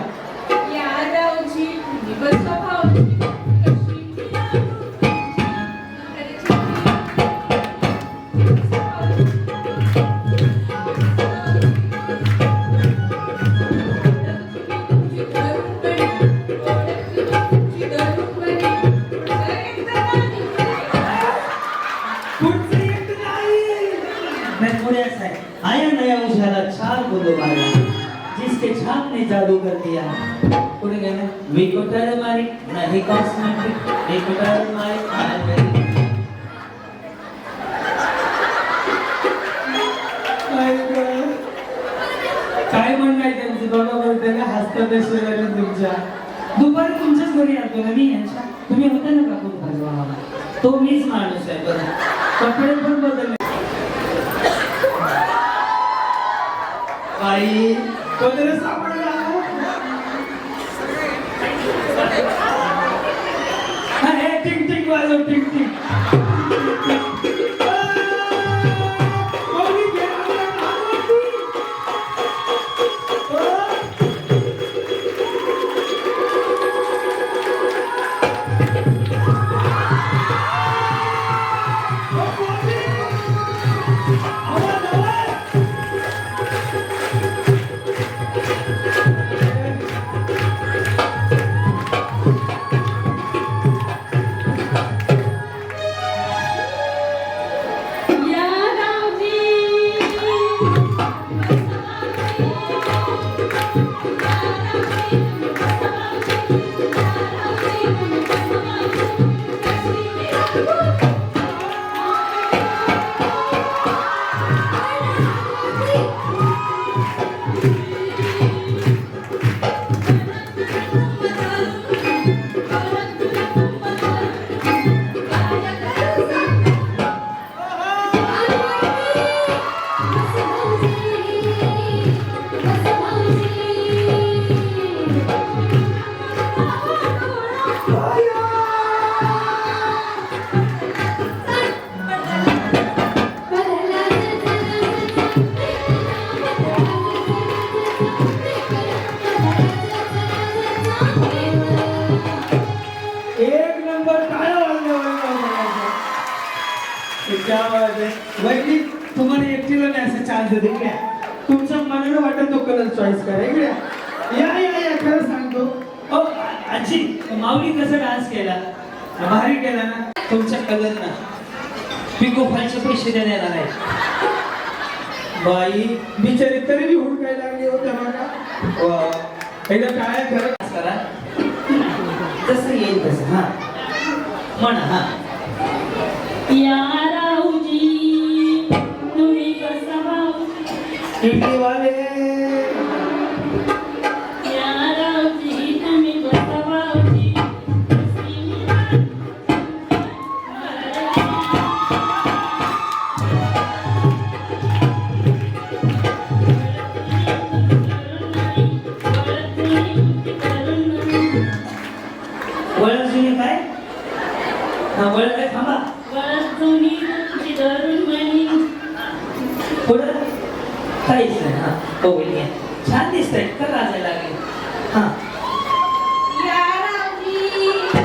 मैं थोड़े ऐसा है, आया नया उजाला छाल बोलो वाला, जिसके छाप ने जादू कर दिया. पुढे गेलं मी कुठे मारी नाही कॉस्मेटिक, मी कुठे मारी काय म्हणणं आहे त्यांचं बरोबर त्याला हसतात शेजारी तुमच्या दुपारी तुमच्याच घरी आलतो ना मी यांच्या. तुम्ही होते ना का खूप भाजवा, तो मीच माणूस आहे. बरं कपडे पण बदलले बाई कोणाला सापडला हे टिंग टिंग वाजव टिंग टिंग. क्या बात आहे वैदिक तुम्हाला एकटीला तुला मी असं चान्स देते इकड्या. तुमच्या मनाला वाटत तो कलर चॉईस करा इकड्या. या खरं सांगतो. आजी माऊली कसा डान्स केला भारी केला ना. तुमच्या कलर ना पिको फालचे पैसे देणार आहे बाई बिचारी तरी बी हुडकायला लागली होत्या बघा. वा. एकदा काय खरं डान्स करा जसं येईल तसं हा म्हणा हा या राऊजी तुम्ही कसा भाऊजी इडलीवाले या राऊजी तुम्ही कसा भाऊजी वळण जुनी काय हा वळण काय थांबा पुढं काहीच नाही हा हो बहिणी छान दिसतंय का लाजायला लागले हा या राऊजी तुम्ही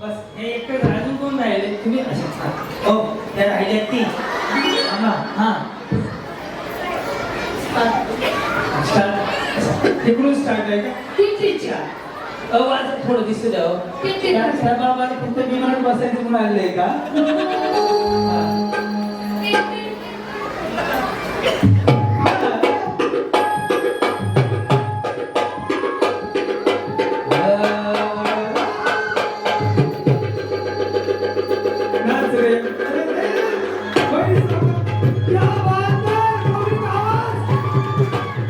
बस हे एकटं अजून कोण राहिले तुम्ही अशा हो त्या राहिल्या ती हा तिकडून स्टार्ट आहे का? आवाज थोडं दिसू द्या हो. त्या बाबाला फक्त विमानात बसायचं म्हणून आलंय का? नाच रे. क्या बात है, कोणी आवाज.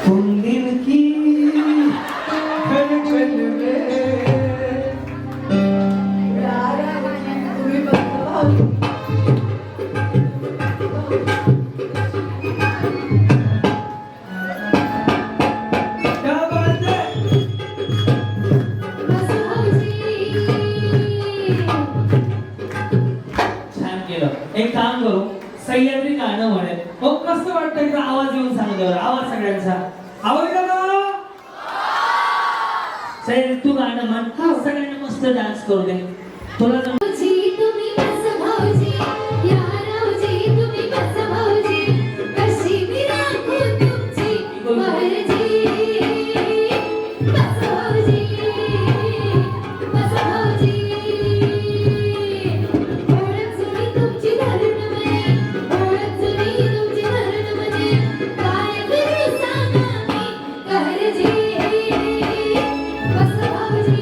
तुम दिल की धड़कन में तुम्ही कसा भाऊजी क्या बात है. छान केलं एक काम करू सह्याद्री गाणं म्हणेल हो कसं वाटतं एकदा आवाज येऊन सांगितलं आवाज सगळ्यांचा आवडलं का सह्याद्री तू गाणं म्हण सगळ्यांना मस्त डान्स करू दे तुला जम- तुम्ही कसं भाऊजी या राऊजी तुम्ही कसं भाऊजी कशी मी राखू तुमची मर्जी कसं भाऊजी ओळख जुनी तुमची धरण म्हणे ओळख जुनी तुमची धरण म्हणे काय करू सांगा मी कहरजी कसं भाऊजी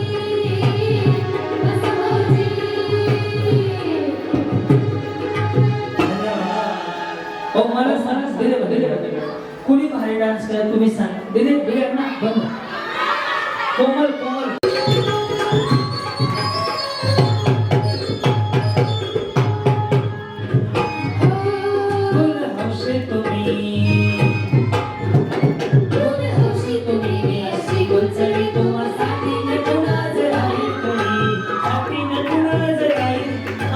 हो मला दिले कुणी भारी डान्स करा तुम्ही सांग दिले बिघड ना बंद कोमल कोमल फुल हौशे तुम्ही फुल हौशी तुम्ही अशी गुलचडी तुम्हासाठी नटुनाच राहील तुम्ही साठी नटुनाच राहील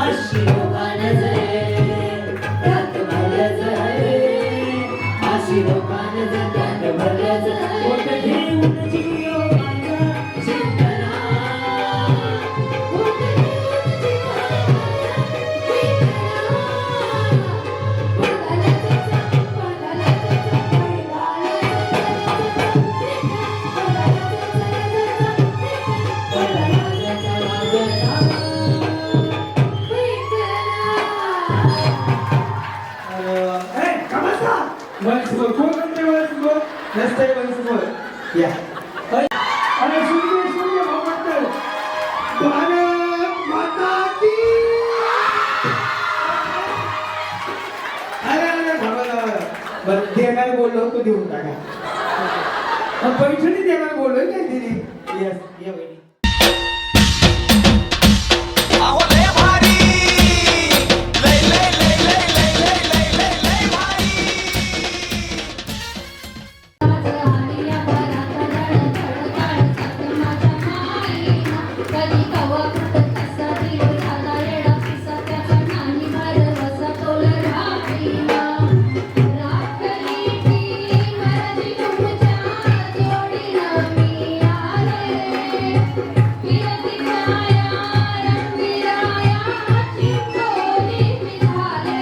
अशी लोकांना जाईल त्यात भरलं जाईल अशी लोकांना त्यात भरलं जाईल पोट घेऊन जियो माझा चिंतना साहेबांचं बोल या अरे सूर्य भाऊ म्हणतात भारत माता की अरे थांबा बरं देणार बोललो तो देऊन टाका पैठणी देणार बोललो काय दिली येस ये वहिनी अहो लय भारी लय लय लय लय लय लय लय लय लय भारी कधी कवा कुठं कसा दिल झाला येडा पिसा त्याचा नाही भरवसा तोल राखीला राखली ती मर्जी तुमच्या जोडीनं मी आले फिरती माया रंगीराया चिंचोली मी झाले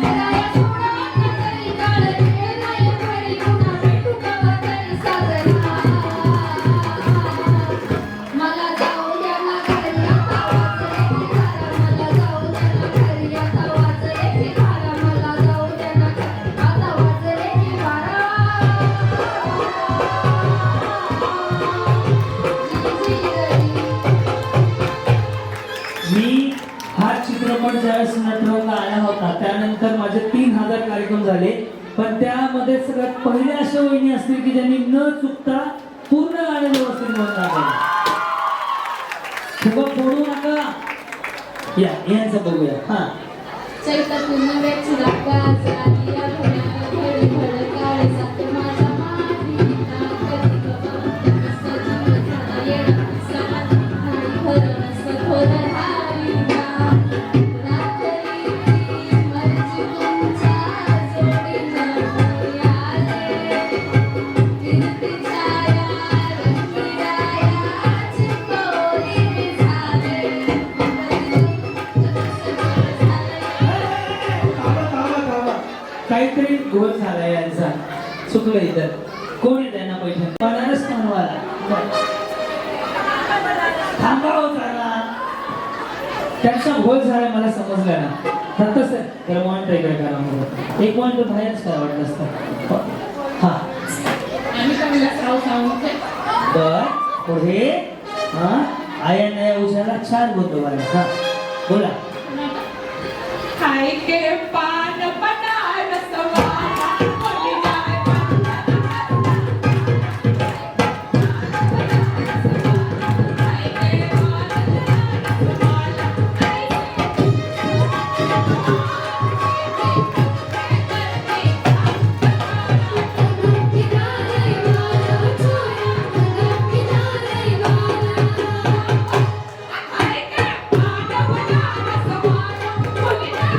राया सोडा नजरी काढले नाही घरी पुन्हा भेटू कवा तरी साजरा मला जाऊ द्या ना घरी आता वाचले की धारा मला जाऊ द्या ना घरी आता वाचले की धारा मला जाऊ द्या ना घरी आता वाचले की धारा मी हा चित्रपट ज्यावेळेस नटरंग आला होता त्यानंतर माझे 3000 कार्यक्रम झाले पण त्यामध्ये सगळ्यात पहिले अशा वहिनी असतील की ज्यांनी न चुकता पूर्ण गाणे व्यवस्थित म्हणून दाखवले फुगा फोडू नका या यांचं बघूया हा चैतातून नव्याची रागा झाली या पुण्याला घडी घड काळे सात माझ्या मातीला कधी गवा कसं जीव झाला येडा पिसा आणि खरं नसतं थोडं हारीला रात्री ती मर्जी तुमच्या जोडीनं मी आले फिरती छाया रंगीराया चिंचोली मी झाले काहीतरी गोल झाला यांचा चुकलं इथं कोण आहे त्यांना पैठण बनारस म्हणवाला थांबाव जरा त्यांचा गोल झाला मला समजलं ना फक्त सर तर पॉईंट इकडे करा मला एक पॉईंट बाहेरच काय वाटलं असतं हा बर पुढे हा आया नया उशाला 4 बोलतो बरं हा बोला हाय के पान बनारस वाला बोली जाए हाय के पान बनारस वाला हाय के पान बनारस वाला बोली जाए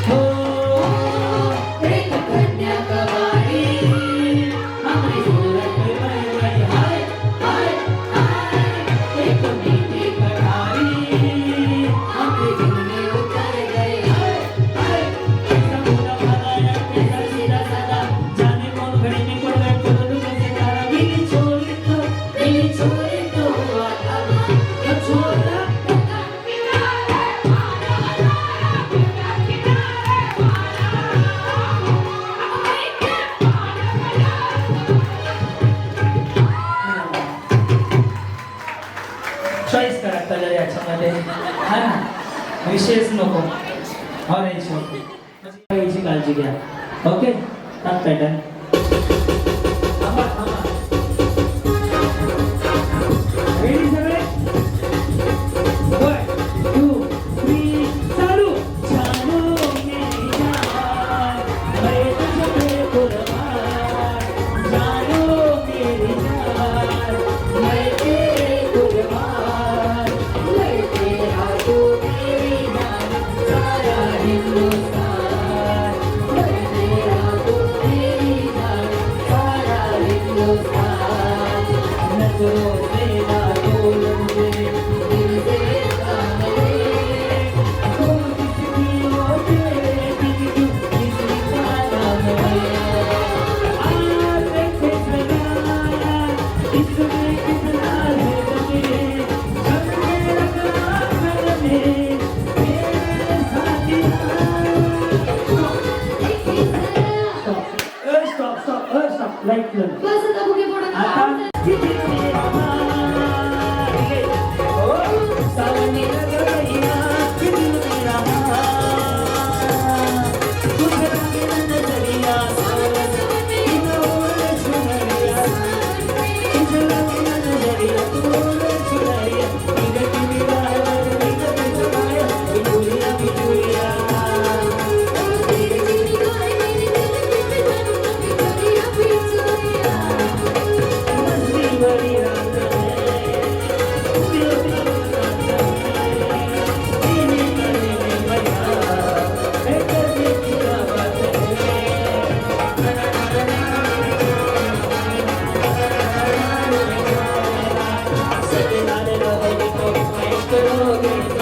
हो एक कन्याकुमारी हमारी सूरत में बनी बनी हाय हाय हाय एक मीठी कटारी हमरे दिल में उतर गई हाय हाय समुद्र भराया कैसा सीधा साधा जाने कौन घड़ी में पड़ गए बोलूं कैसे तारा मिली छोड़ी तो आधा तो छोड़ा चॉईस करा कलर याच्यामध्ये हा ना विशेष नको ऑरेंज नको याची काळजी घ्या ओके टाक पॅटर्न रेडी सगळे 1 2 3 चालू चालू मेरी जान मैं तुझे कुर्बान चालू मेरी जान मैं तेरे कुर्बान मैं तेरा तू मेरी जान सारा हिंदुस्तान मैं तेरा तू मेरी जान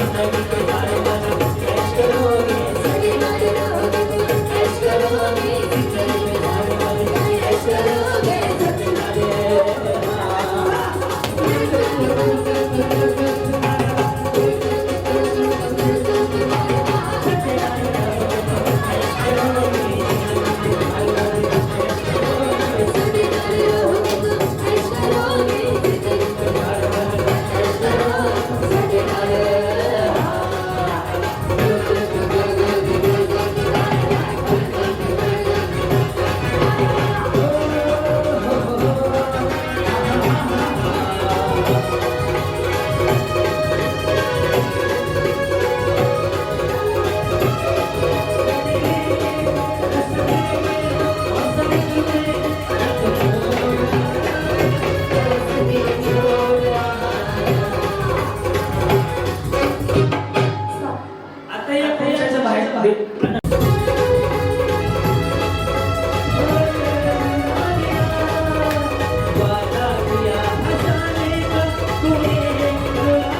जिंदगी के सारे मजा ऐश करोगे सड़े रहोगे ऐश करोगे जिंदगी में सारे मजे ऐश करोगे आता या खुर्च्याच्या बाहेर वादा दिया हसाने का तूने रुला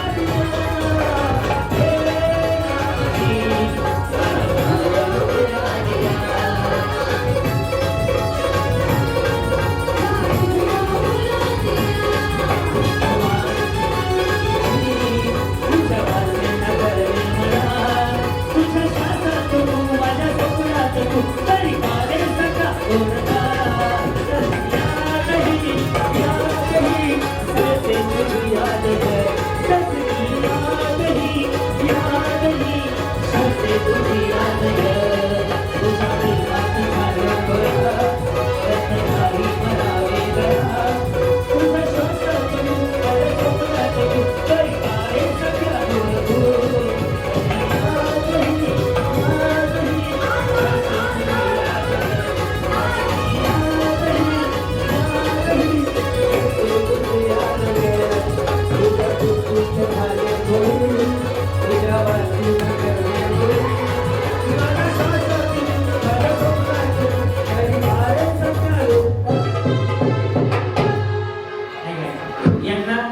तुझ्या वाचना करणे मला तुझ्या श्वासात तू माझ्या स्वप्नात तू तरी मारे सका ओरडा सते तुझी याद है सती याद ही सते तुझी याद है तुझा दिलात झालं बरं रत्नधारी म्हणावे गळा तुझ्या श्वासात तू माझ्या स्वप्नात तू तरी मारे सका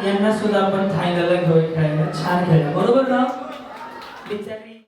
यांना सुद्धा आपण फायनलला घेऊन खेळायला छान खेळलं बरोबर ना बिचारी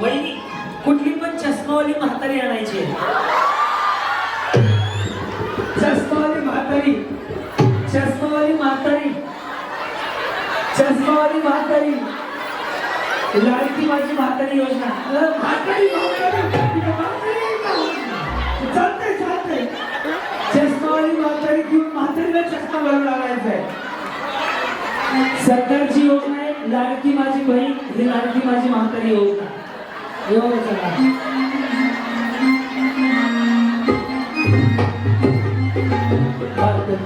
वहिनी कुठली पण चष्मावाली म्हातारी आणायची चष्मावाली म्हातारी चष्मावाली म्हातारी चष्मावाली म्हातारी लाडकी माझी म्हातारी योजना म्हातारी चालतंय चालतंय चष्मावाली म्हातारी घेऊन म्हातारीला चष्मा घालून लागायचा आहे सरकारची योजना आहे लाडकी माझी बहीण ही लाडकी माझी म्हातारी योजना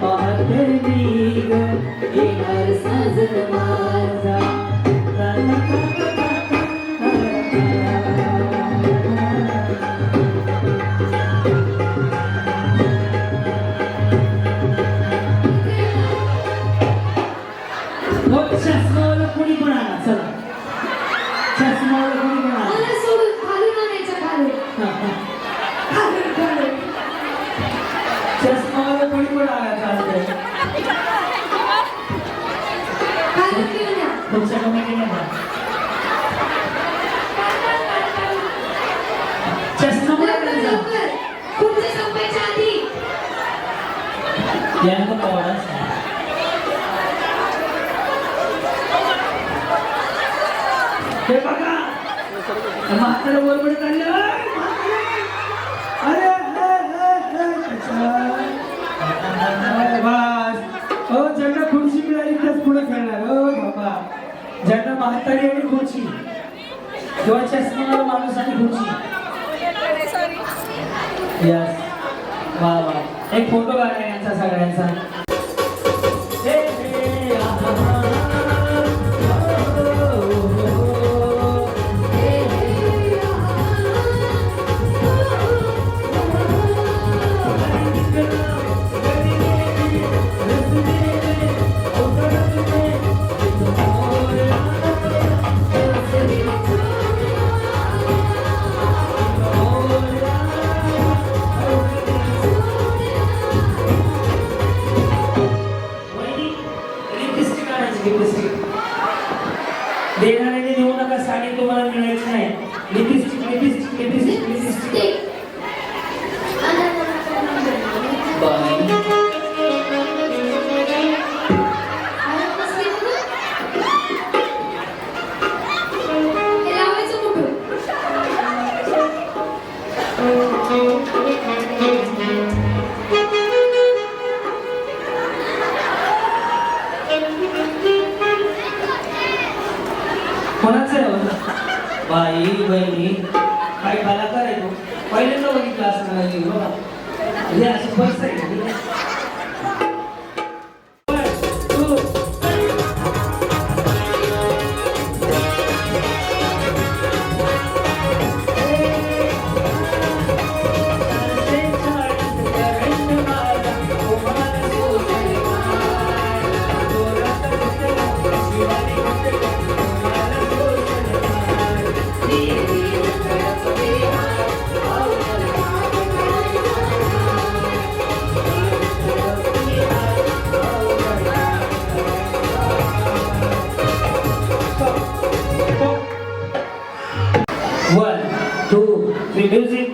पाहते येणार साजन माझा चष्मावाला कोणी पण आणा चला चष्मावाला कोणी पण आणा मला सोडून खालून आणायचं खालून चष्मावाला कोणी पण आणा चालतंय खालून घेऊन या तुमच्या कमिटीने ना चष्मा लवकर लवकर पुढचे संपायच्या आधी यांना पवाडा हे बघा म्हातारा बरोबर काढलं अरे बस हो ज्यांना खुर्ची मिळाली त्याच पुढे खेळणार हो बाबा ज्यांना म्हातारी आणि खुर्ची किंवा चष्मावाला माणूस आणि खुर्ची यस वा वा एक फोटो काढा यांचा सगळ्यांचा लिपस्टिक देणाऱ्याने देऊ नका, साडी तुम्हाला मिळायची नाही. लिपस्टिक लिपस्टिक लिपस्टिक लिपस्टिक कोणाचं आहे हो? बाई बहिणी काही कलाकार आहे तो, पहिल्यांदा बघितला असं बघा, हे अशी बस आहे. One, two, three, music.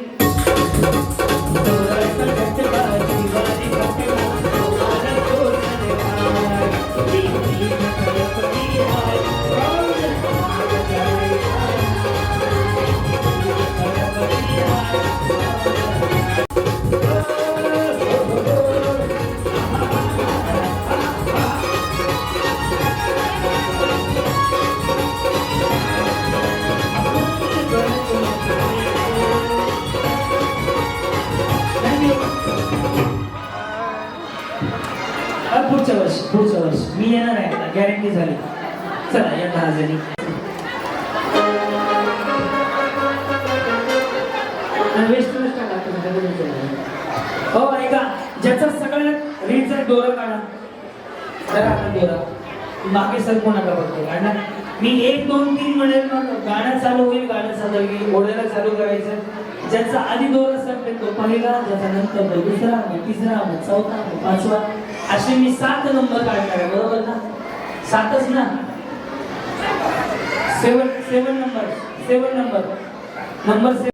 पुढच्या वर्ष मी येणार आहे, गॅरंटी झाली. चला या 10 जणी. हो ऐका, ज्याचा सगळ्यात रीतचा दोरा काढा. जरा आपण दोरा मागे सरकू नका बघतो. कारण मी 1 2 3 म्हणेल ना, गाणं चालू होईल, गाणं चालू होईल, ओढायला चालू करायचं. ज्याचा आधी दोरा सरकेल तो पहिला, ज्याचा नंतर तो दुसरा, तिसरा, चौथा, पाचवा, असे मी 7 नंबर काढणार आहे. बरोबर ना? 7च ना? 7 नंबर नंबर 7.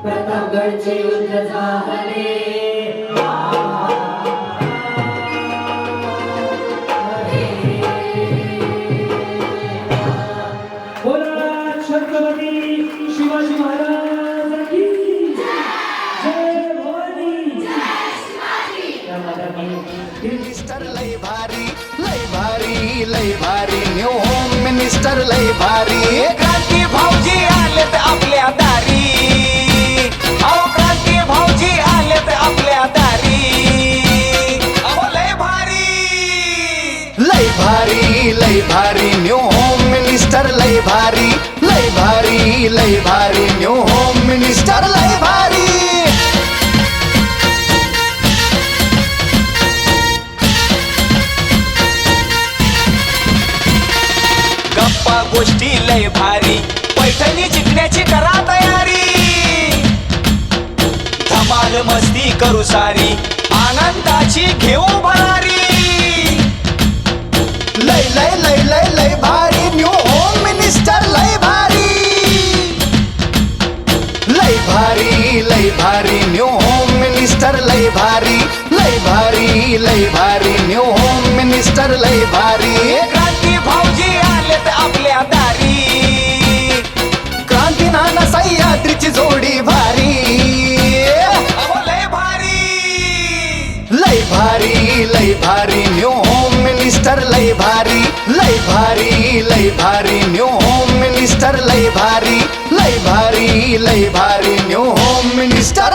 प्रतापगडचे युद्ध झाले बोला छत्रपती शिवाजी महाराज की जय भवानी. त्या मातांनी मिनिस्टर लय भारी लय भारी लय भारी न्यू होम मिनिस्टर लय भारी क्रांती भाऊजी आलेत आपल्या दारी अहो क्रांती भाऊजी आलेत आपल्या दारी अहो लय भारी न्यू होम मिनिस्टर लय भारी लय भारी न्यू होम मिनिस्टर लय भारी गप्पा गोष्टी लय भारी पैठणी जिंकण्याची करा तयारी धमाल मस्ती करू सारी आनंदाची घेऊ भरारी लय लय लय लय लय भारी न्यू होम मिनिस्टर लय भारी न्यू होम मिनिस्टर लय भारी न्यू होम मिनिस्टर लय भारी क्रांती भाऊजी आलेत आपल्या दारी क्रांती नाना सह्याद्रीची जोडी भारी अहो लय भारी न्यू होम मिनिस्टर लय भारी न्यू होम मिनिस्टर लय भारी न्यू होम मिनिस्टर